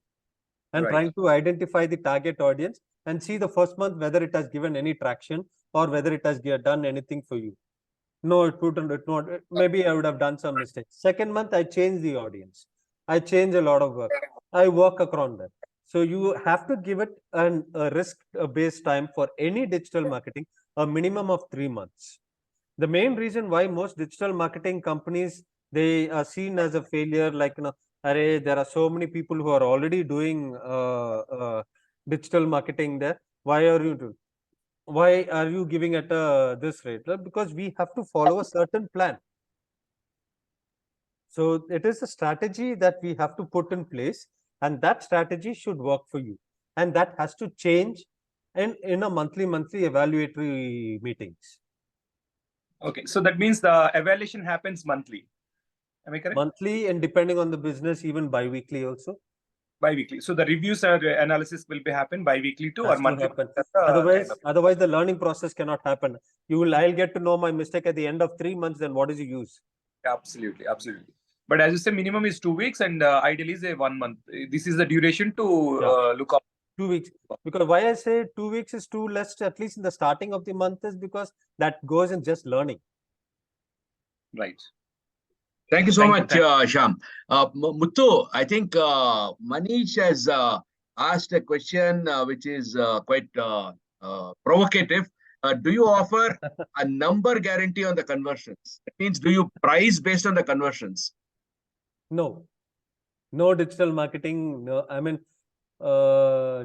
and trying to identify the target audience, and see the first month whether it has given any traction or whether it has done anything for you. No, it wouldn't. It not. Maybe I would have done some mistakes. Second month, I change the audience. I change a lot of work. I work around that. So you have to give it a risk-based time for any digital marketing, a minimum of 3 months. The main reason why most digital marketing companies, they are seen as a failure, there are so many people who are already doing digital marketing there. Why are you giving at this rate? Because we have to follow a certain plan. So it is a strategy that we have to put in place, and that strategy should work for you. And that has to change in a monthly evaluatory meetings. Okay, so that means the evaluation happens monthly. Am I correct? Monthly, and depending on the business, even bi-weekly also. Bi-weekly. So the reviews or analysis will be happen bi-weekly too, or monthly. Otherwise, the learning process cannot happen. I'll get to know my mistake at the end of 3 months. Then what is the use? Absolutely. But as you say, minimum is 2 weeks, and ideally is a 1 month. This is the duration to look up. 2 weeks. Because why I say 2 weeks is too less, at least in the starting of the month, is because that goes in just learning. Right. Thank you so much, Shyam. Muthu, I think Manish has asked a question which is quite provocative. Do you offer a number guarantee on the conversions? That means, do you price based on the conversions? No digital marketing. No, I mean,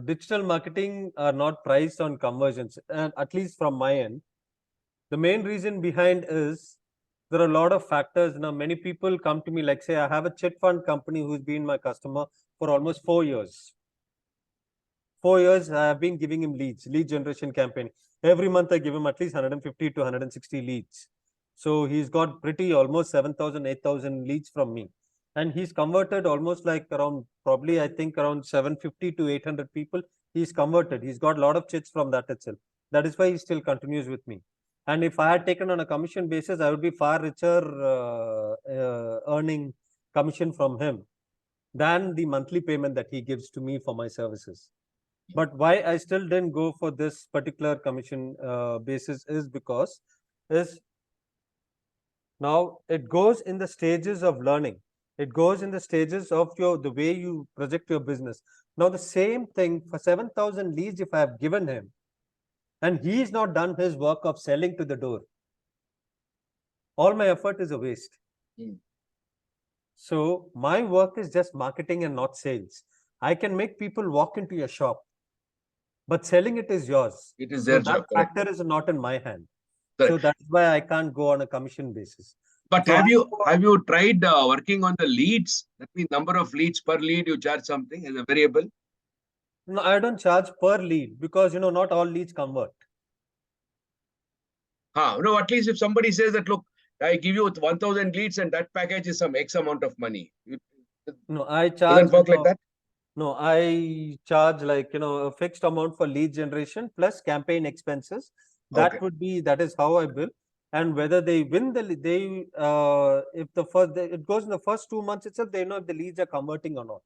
digital marketing are not priced on conversions, and at least from my end. The main reason behind is there are a lot of factors. Now, many people come to me, like, say, I have a chit fund company who's been my customer for almost 4 years. 4 years, I have been giving him lead generation campaign. Every month, I give him at least 150 to 160 leads. So he's got almost 7,000, 8,000 leads from me. And he's converted almost like around 750 to 800 people. He's converted. He's got a lot of chits from that itself. That is why he still continues with me. And if I had taken on a commission basis, I would be far richer earning commission from him than the monthly payment that he gives to me for my services. But why I still didn't go for this particular commission basis is because now it goes in the stages of learning. It goes in the stages of the way you project your business. Now, the same thing for 7,000 leads, if I have given him, and he's not done his work of selling to the door, all my effort is a waste. So my work is just marketing and not sales. I can make people walk into your shop, but selling it is yours. It is So their that job. Correct. factor is not in my hand. Correct. So that's why I can't go on a commission basis. But So have you tried working on the leads? That means number of leads per lead, you charge something as a variable? No, I don't charge per lead because, not all leads convert. No, at least if somebody says that, look, I give you 1,000 leads and that package is some X amount of money. No, I charge. Doesn't work like that? No, I charge like, a fixed amount for lead generation plus campaign expenses. That Okay. that is how I bill. And whether they win it goes in the first 2 months itself, they know if the leads are converting or not.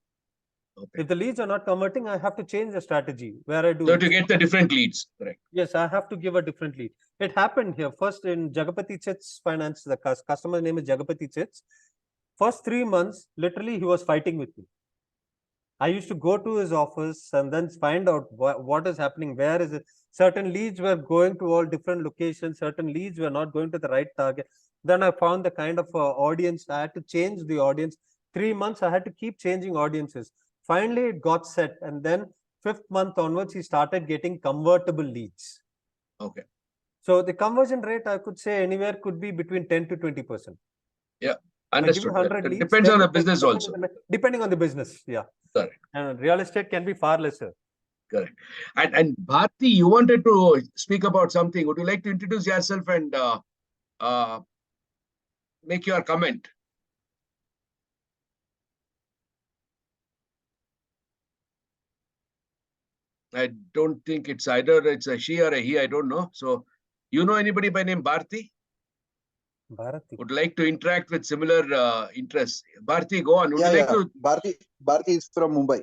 Okay. If the leads are not converting, I have to change the strategy where I do. So to get the different leads, correct? Yes, I have to give a different lead. It happened here first in Jagapati Chit's finance. The customer's name is Jagapati Chits. First 3 months, literally, he was fighting with me. I used to go to his office and then find out what is happening, where is it. Certain leads were going to all different locations, certain leads were not going to the right target. Then I found the kind of audience. I had to change the audience. 3 months, I had to keep changing audiences. Finally, it got set. And then 5th month onwards, he started getting convertible leads. Okay. So the conversion rate, I could say anywhere could be between 10 to 20%. Yeah. Understood. Leads, depends on the business also. Depending on the business, yeah. Correct. And real estate can be far lesser. Correct. And Bharti, you wanted to speak about something. Would you like to introduce yourself and make your comment? I don't think it's either it's a she or a he. I don't know. So, you know anybody by name Bharti? Bharati. Would like to interact with similar interests. Bharti, go on. Would you like to? Bharti is from Mumbai.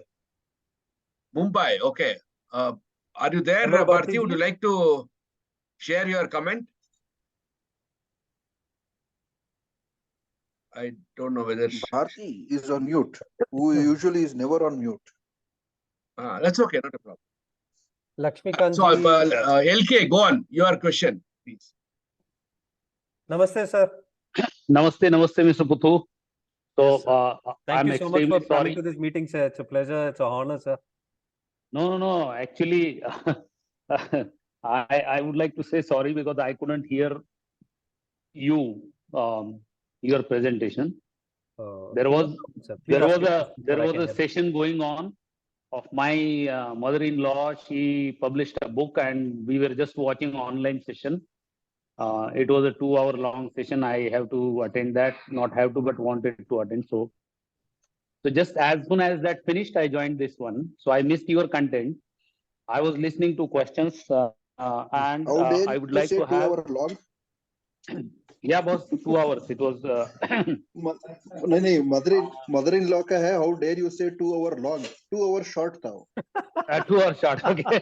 Mumbai, okay. Are you there, Hello, Bharti? Would you like to share your comment? I don't know whether Bharti is on mute, who usually is never on mute. That's okay, not a problem. Lakshmikant. So, LK, go on. Your question, please. Namaste, sir. Namaste, Mr. Puthu. So, thank you so much for coming to this meeting, sir. It's a pleasure. It's an honor, sir. No. Actually, I would like to say sorry because I couldn't hear you, your presentation. There was a session going on of my mother-in-law. She published a book and we were just watching an online session. It was a 2-hour long session. I have to attend that, not have to, but wanted to attend. So just as soon as that finished, I joined this one. So I missed your content. I was listening to questions and I would like to have 2 hour long. Yeah, boss, 2 hours. It was. Mother-in-law ka hai. How dare you say 2 hour long? 2 hour short tha. 2 hour short. Okay.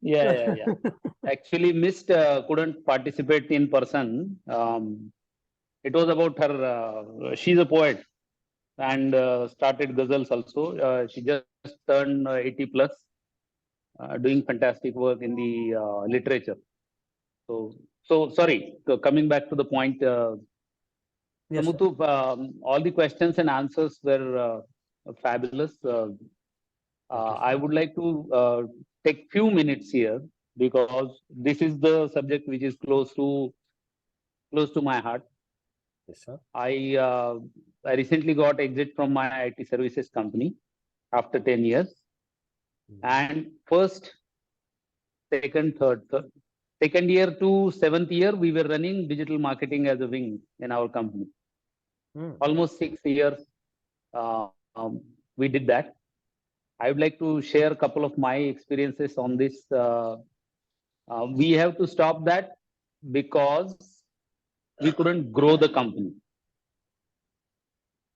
Yeah. Actually missed, couldn't participate in person. It was about her, she's a poet and started ghazals also. She just turned 80 plus, doing fantastic work in the literature. So sorry, coming back to the point, yes, Samuthu, all the questions and answers were fabulous. I would like to take few minutes here because this is the subject which is close to my heart. Yes, sir. I recently got exit from my IT services company after 10 years. And first, second year to 7th year, we were running digital marketing as a wing in our company. Almost 6 years, we did that. I would like to share a couple of my experiences on this. We have to stop that because we couldn't grow the company.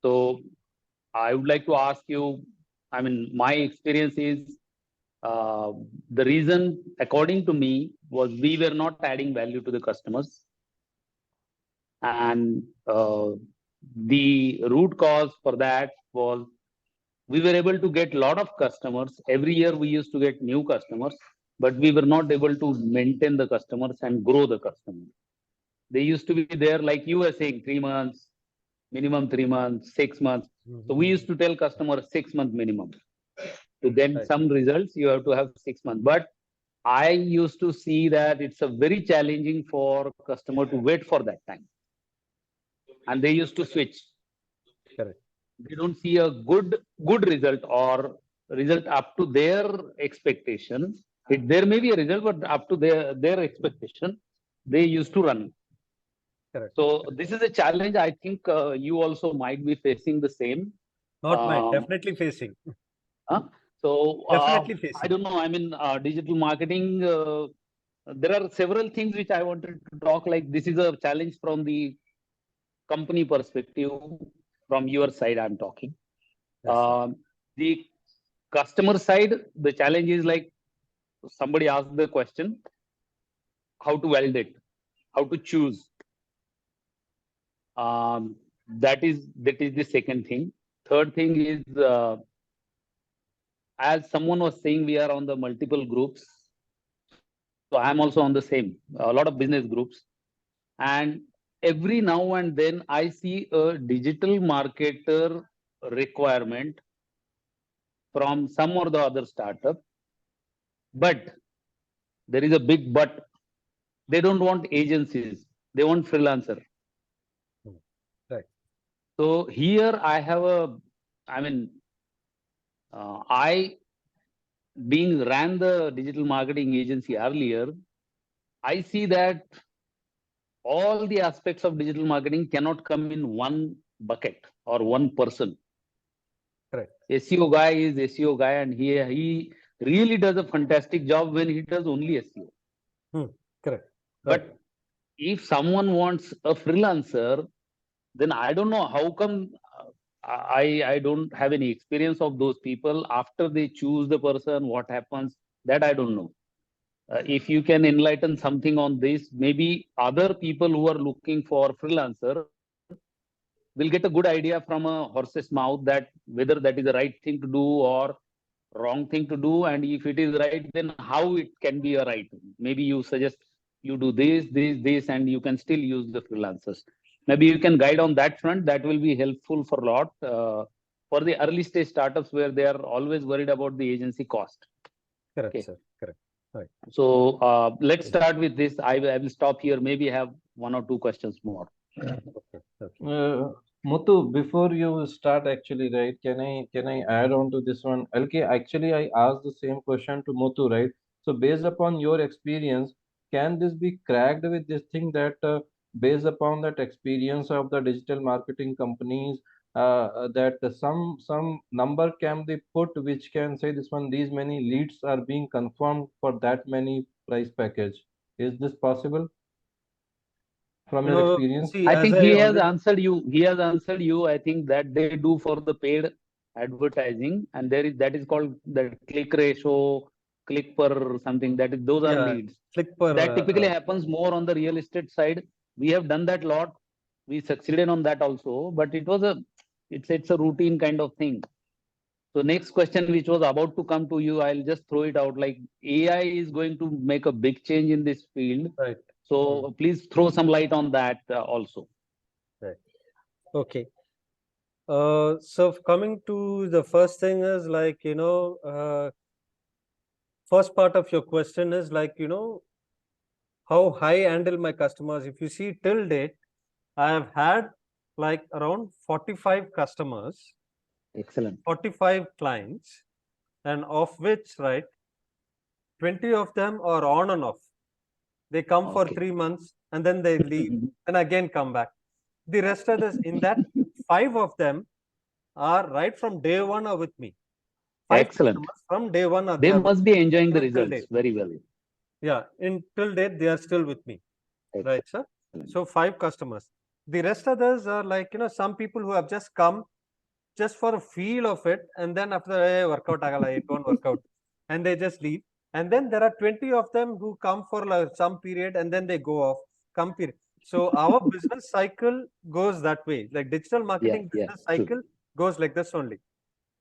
So I would like to ask you, I mean, my experience is the reason, according to me, was we were not adding value to the customers. And The root cause for that was we were able to get a lot of customers. Every year we used to get new customers, but we were not able to maintain the customers and grow the customers. They used to be there, like you were saying, 3 months, minimum 3 months, 6 months. So we used to tell customers 6 month minimum. To get some results, you have to have 6 months. But I used to see that it's a very challenging for customer to wait for that time. And they used to switch. Correct. They don't see a good result or result up to their expectation. There may be a result, but up to their expectation, they used to run. Correct. So this is a challenge. I think you also might be facing the same. Not might, definitely facing. So Definitely facing. I don't know. I mean, digital marketing. There are several things which I wanted to talk. Like this is a challenge from the company perspective. From your side, I'm talking. Yes, The customer side, the challenge is like somebody asked the question: how to validate, how to choose. That is the second thing. Third thing is, as someone was saying, we are on the multiple groups. So I'm also on the same, a lot of business groups. And every now and then I see a digital marketer requirement from some or the other startup. But there is a big but. They don't want agencies. They want freelancer. right. So here I have I ran the digital marketing agency earlier. I see that all the aspects of digital marketing cannot come in one bucket or one person. Correct. SEO guy is SEO guy, and he really does a fantastic job when he does only SEO. Correct. But Right. if someone wants a freelancer, then I don't know how come I don't have any experience of those people. After they choose the person, what happens, that I don't know. If you can enlighten something on this, maybe other people who are looking for freelancer will get a good idea from a horse's mouth that whether that is the right thing to do or wrong thing to do, and if it is right, then how it can be a right. Maybe you suggest you do this, and you can still use the freelancers. Maybe you can guide on that front. That will be helpful for a lot for the early stage startups where they are always worried about the agency cost. Correct, Okay. sir. Correct. Right. So let's start with this. I will stop here. Maybe have 1 or 2 questions more. Okay. Muthu, before you start, actually, right? Can I add on to this one? Okay, actually, I asked the same question to Muthu, right? So, based upon your experience, can this be cracked with this thing that based upon that experience of the digital marketing companies, that some number can be put which can say this one, these many leads are being confirmed for that many price package. Is this possible from your experience? See, I think as he I has already- answered you. He has answered you. I think that they do for the paid advertising, and that is called the click ratio, click per something. Those are Yeah, leads. click per. That typically happens more on the real estate side. We have done that a lot. We succeeded on that also, but it's a routine kind of thing. So next question, which was about to come to you, I'll just throw it out. Like AI is going to make a big change in this field. Right. So please throw some light on that also. Right. Okay. So coming to the first thing is like, first part of your question is like, how I handle my customers. If you see till date, I have had like around 45 customers, Excellent. 45 clients, and of which, right, 20 of them are on and off. They come for 3 months and then they leave and again come back. The rest of this, in that 5 of them are right from day one are with me. 5 Excellent. customers from day one are They there. must be enjoying the Till results date. very well. Yeah, till date, they are still with me. Excellent. Right, sir? So 5 customers. The rest others are like, some people who have just come just for a feel of it, and then after workout, it won't work out, and they just leave. And then there are 20 of them who come for like some period and then they go off. So our business cycle goes that way. Like digital marketing yeah, business true. cycle goes like this only.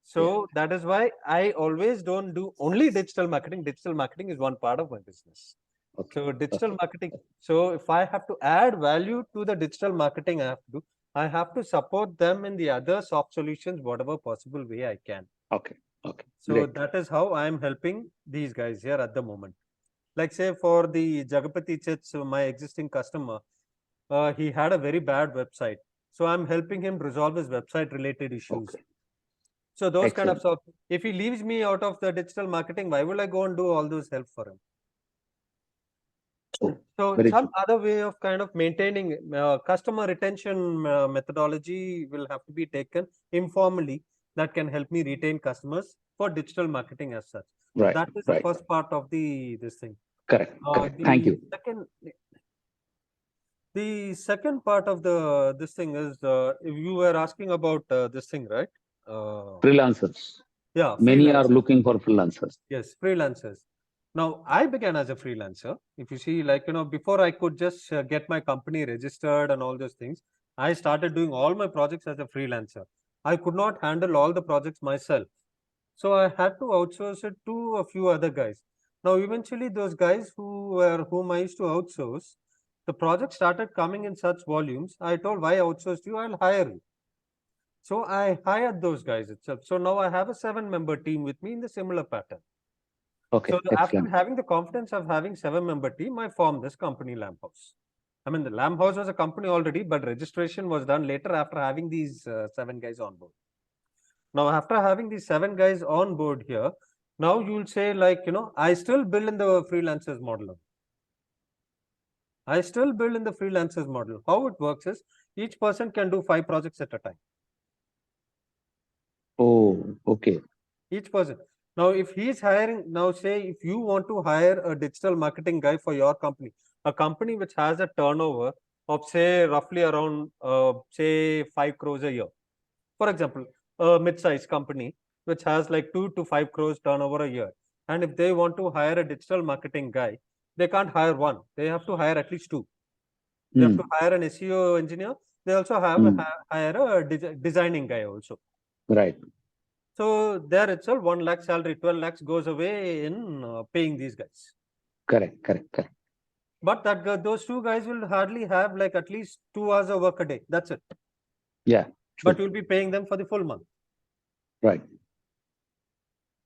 So that is why I always don't do only digital marketing. Digital marketing is one part of my business. Okay. So digital marketing. So if I have to add value to the digital marketing I have to support them in the other soft solutions, whatever possible way I can. Okay. Okay. So Great. that is how I am helping these guys here at the moment. Like say for the Jagapati Chits, my existing customer, he had a very bad website. So I'm helping him resolve his website related issues. Okay. So those kind of Excellent. stuff. If he leaves me out of the digital marketing, why will I go and do all those help for him? True. So Very some true. other way of kind of maintaining customer retention methodology will have to be taken informally that can help me retain customers for digital marketing as such. Right. That is Right. the first part of this thing. Correct. Correct. Thank you. The second part of this thing is you were asking about this thing, right? Freelancers. Yeah. Many are Freelancers. looking for freelancers. Yes, freelancers. Now, I began as a freelancer. If you see, like, before I could just get my company registered and all those things, I started doing all my projects as a freelancer. I could not handle all the projects myself. So I had to outsource it to a few other guys. Now, eventually, those guys whom I used to outsource, the project started coming in such volumes. I told, why outsource you? I'll hire you. So I hired those guys itself. So now I have a 7-member team with me in the similar pattern. Okay. So after Excellent. having the confidence of having 7-member team, I formed this company, Lamp House. I mean, the Lamp House was a company already, but registration was done later after having these 7 guys on board. Now, after having these 7 guys on board here, now you'll say like, I still build in the freelancers model. I still build in the freelancers model. How it works is each person can do 5 projects at a time. Oh, okay. Each person. Now, if he's hiring, now say if you want to hire a digital marketing guy for your company, a company which has a turnover of say roughly around say 5 crores a year. For example, a mid-sized company which has like 2 to 5 crores turnover a year. And if they want to hire a digital marketing guy, they can't hire one. They have to hire at least 2. They have to hire an SEO engineer. They also have hire a designing guy also. Right. So there itself, 1 lakh salary, 12 lakhs goes away in paying these guys. Correct. Correct. Correct. But those 2 guys will hardly have like at least 2 hours of work a day. That's it. Yeah. True. But you'll be paying them for the full month. Right.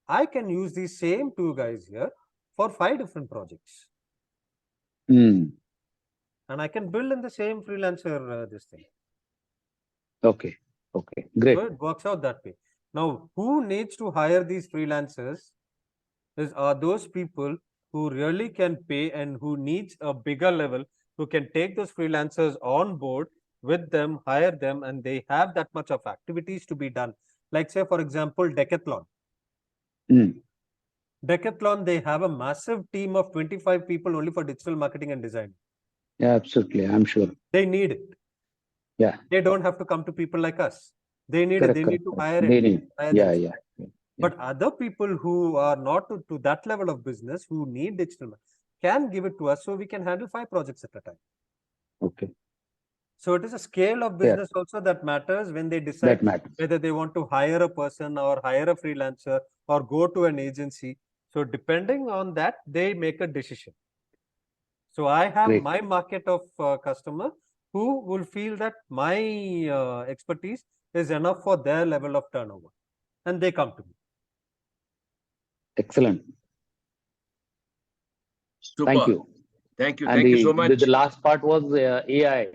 I can use these same 2 guys here for 5 different projects. Mm. And I can build in the same freelancer this thing. Okay. Okay. Great. So it works out that way. Now, who needs to hire these freelancers are those people who really can pay and who needs a bigger level, who can take those freelancers on board with them, hire them, and they have that much of activities to be done. Like say, for example, Decathlon. Decathlon, they have a massive team of 25 people only for digital marketing and design. Yeah, absolutely. I'm sure. They need it. Yeah. They don't have to come to people like us. They need it. They need to hire it. They need. Yeah. But other people who are not to that level of business, who need digital, can give it to us so we can handle 5 projects at a time. Okay. So it is a scale of business also that matters when they decide whether they want to hire a person or hire a freelancer or go to an agency. So depending on that, they make a decision. So I have my market of customer who will feel that my expertise is enough for their level of turnover, and they come to me. Excellent. Super. Thank you. Thank you. And Thank you so much. The last part was AI.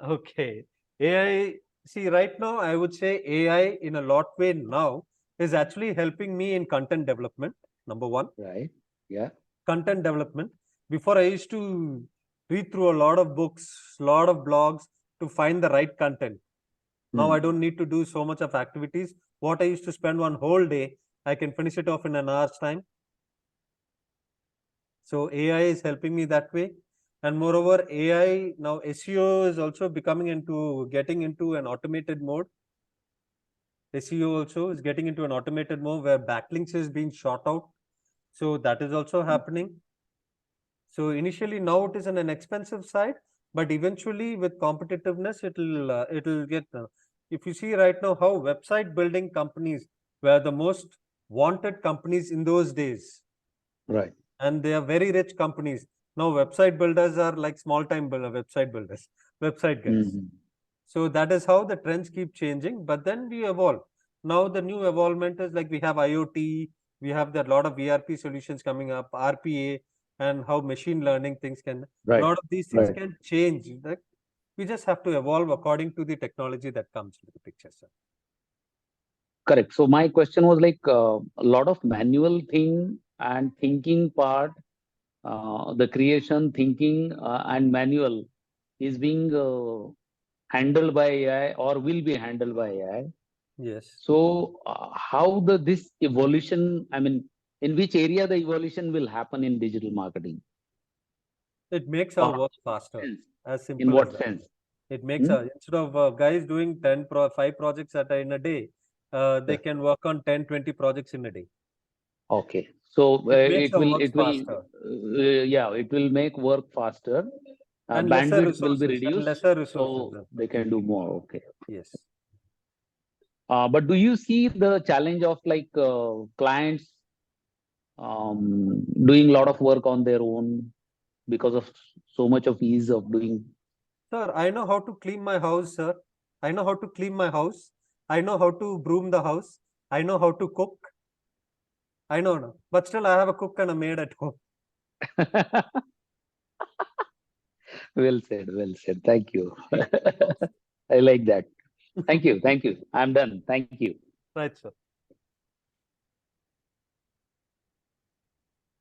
Okay. AI, see, right now, I would say AI in a lot way now is actually helping me in content development, number 1. Right. Yeah. Content development. Before, I used to read through a lot of books, a lot of blogs to find the right content. Now I don't need to do so much of activities. What I used to spend 1 whole day, I can finish it off in an hour's time. So AI is helping me that way. And moreover, AI, now SEO is also getting into an automated mode. SEO also is getting into an automated mode where backlinks is being shot out. So that is also happening. So initially now it is on an expensive side, but eventually with competitiveness, it'll get. If you see right now how website building companies were the most wanted companies in those days, Right. and they are very rich companies. Now website builders are like small time website builders, website guys. Mhm. So that is how the trends keep changing, but then we evolve. Now the new evolvement is like we have IoT, we have a lot of ERP solutions coming up, RPA, and how machine learning things can, a Right. lot of these things Right. can change. Like, we just have to evolve according to the technology that comes into the picture, sir. Correct. So my question was like a lot of manual thing and thinking part, the creation, thinking, and manual is being handled by AI or will be handled by AI. Yes. So how this evolution, I mean, in which area the evolution will happen in digital marketing? It makes our Or work faster, sense? as simple In as what that. sense? It makes Hmm? instead of guys doing 5 projects in a day, they Yeah. can work on 10, 20 projects in a day. Okay. So It makes it our will, work faster. yeah, it will make work faster. And lesser Bandwidth will be resources. And reduced, lesser resources. so they can do more. Okay. Yes. But do you see the challenge of like clients doing a lot of work on their own because of so much of ease of doing? Sir, I know how to clean my house, sir. I know how to clean my house. I know how to broom the house. I know how to cook. I know, no. But still, I have a cook and a maid at home. Well said. Well said. Thank you. I like that. Thank you. Thank you. I'm done. Thank you. Right, sir.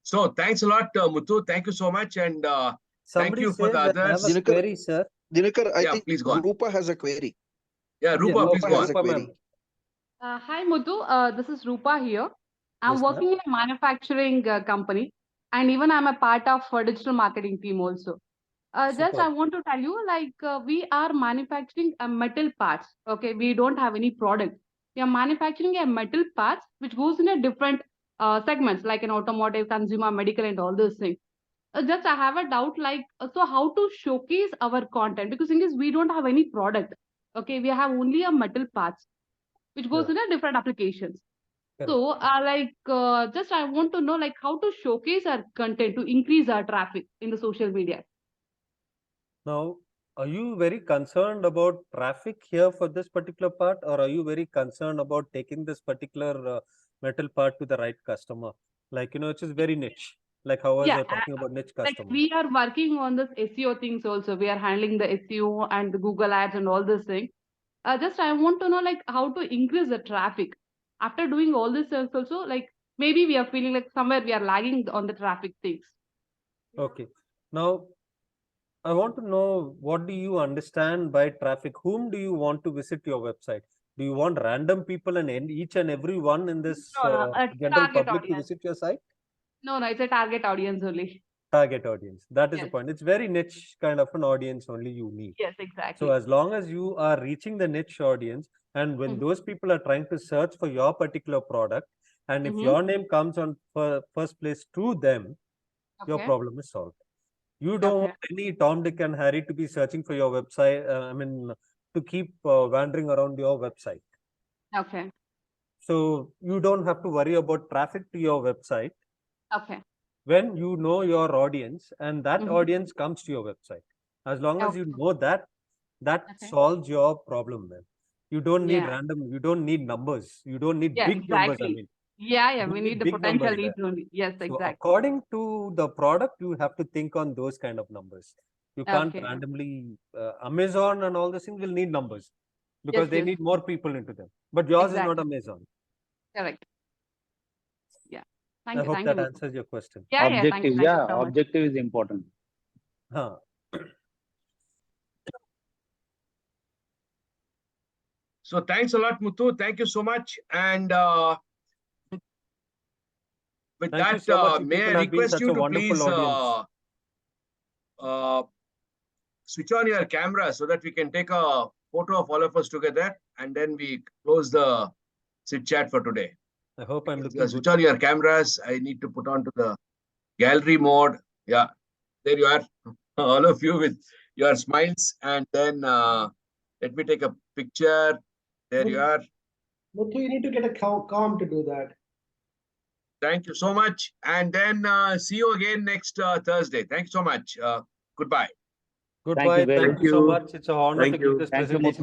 So thanks a lot, Muthu. Thank you so much. And thank Somebody you for the says I have others. a query, sir. Dinakar, I Yeah, think please go on. Rupa has a query. Yeah, Rupa, Yeah, please Rupa go has on. a query. Hi, Muthu. This is Rupa here. I'm Yes, ma'am. working in a manufacturing company, and even I'm a part of digital marketing team also. Just I Super. want to tell you, like we are manufacturing a metal parts. Okay, we don't have any product. We are manufacturing a metal parts which goes in a different segments like an automotive, consumer, medical, and all those things. Just I have a doubt, like so how to showcase our content, because thing is we don't have any product. Okay, we have only a metal parts which goes Yeah. in a different applications. Correct. So, just I want to know, like, how to showcase our content to increase our traffic in the social media. Now, are you very concerned about traffic here for this particular part, or are you very concerned about taking this particular metal part to the right customer? Like, it is very niche. Like, how was Yeah, I talking about niche like customer? we are working on this SEO things also. We are handling the SEO and the Google ads and all this thing. Just I want to know, like, how to increase the traffic. After doing all this things also, like, maybe we are feeling like somewhere we are lagging on the traffic things. Okay. Now, I want to know, what do you understand by traffic? Whom do you want to visit your website? Do you want random people and each and every one in this No, a general target public to audience. visit your site? No, it's a target audience only. Target audience. That is the Yes. point. It's very niche kind of an audience only you need. Yes, exactly. So as long as you are reaching the niche audience, and when those people are trying to search for your particular product, and if your name comes on first place to them, your problem is solved. You don't want any Tom, Dick, and Harry to be searching for your website. To keep wandering around your website. Okay. So you don't have to worry about traffic to your website. Okay. When you know your audience and that audience comes to your website, as long as you know that, solves your problem, man. You don't need random, you don't need numbers, you don't need big numbers. I mean, Yeah, we need the big potential numbers leads there. only. Yes, So exactly. according to the product, you have to think on those kind of numbers. You can't Okay. randomly, Amazon and all these things will need numbers because Yes, they yes. need more people into them. But yours is not Exactly. Amazon. Correct. Yeah. I Thank you. hope Thank that you. answers your question. Yeah, yeah. Thank you. Objective, Thank you yeah, so much. objective is important. Huh. So thanks a lot, Muthu. Thank you so much. And with Thank you that, so much. You may I people have been request such you a to wonderful please audience. switch on your camera so that we can take a photo of all of us together, and then we close the sit chat for today. I hope I'm looking Switch good. on your cameras. I need to put on to the gallery mode. Yeah, there you are. All of you with your smiles, and then let me take a picture. There you are. Muthu, you need to get a calm to do that. Thank you so much. And then see you again next Thursday. Thanks so much. Goodbye. Goodbye. very Thank you so much. much. It's an honor Thank to give you. this Thank you, presentation. Muthu.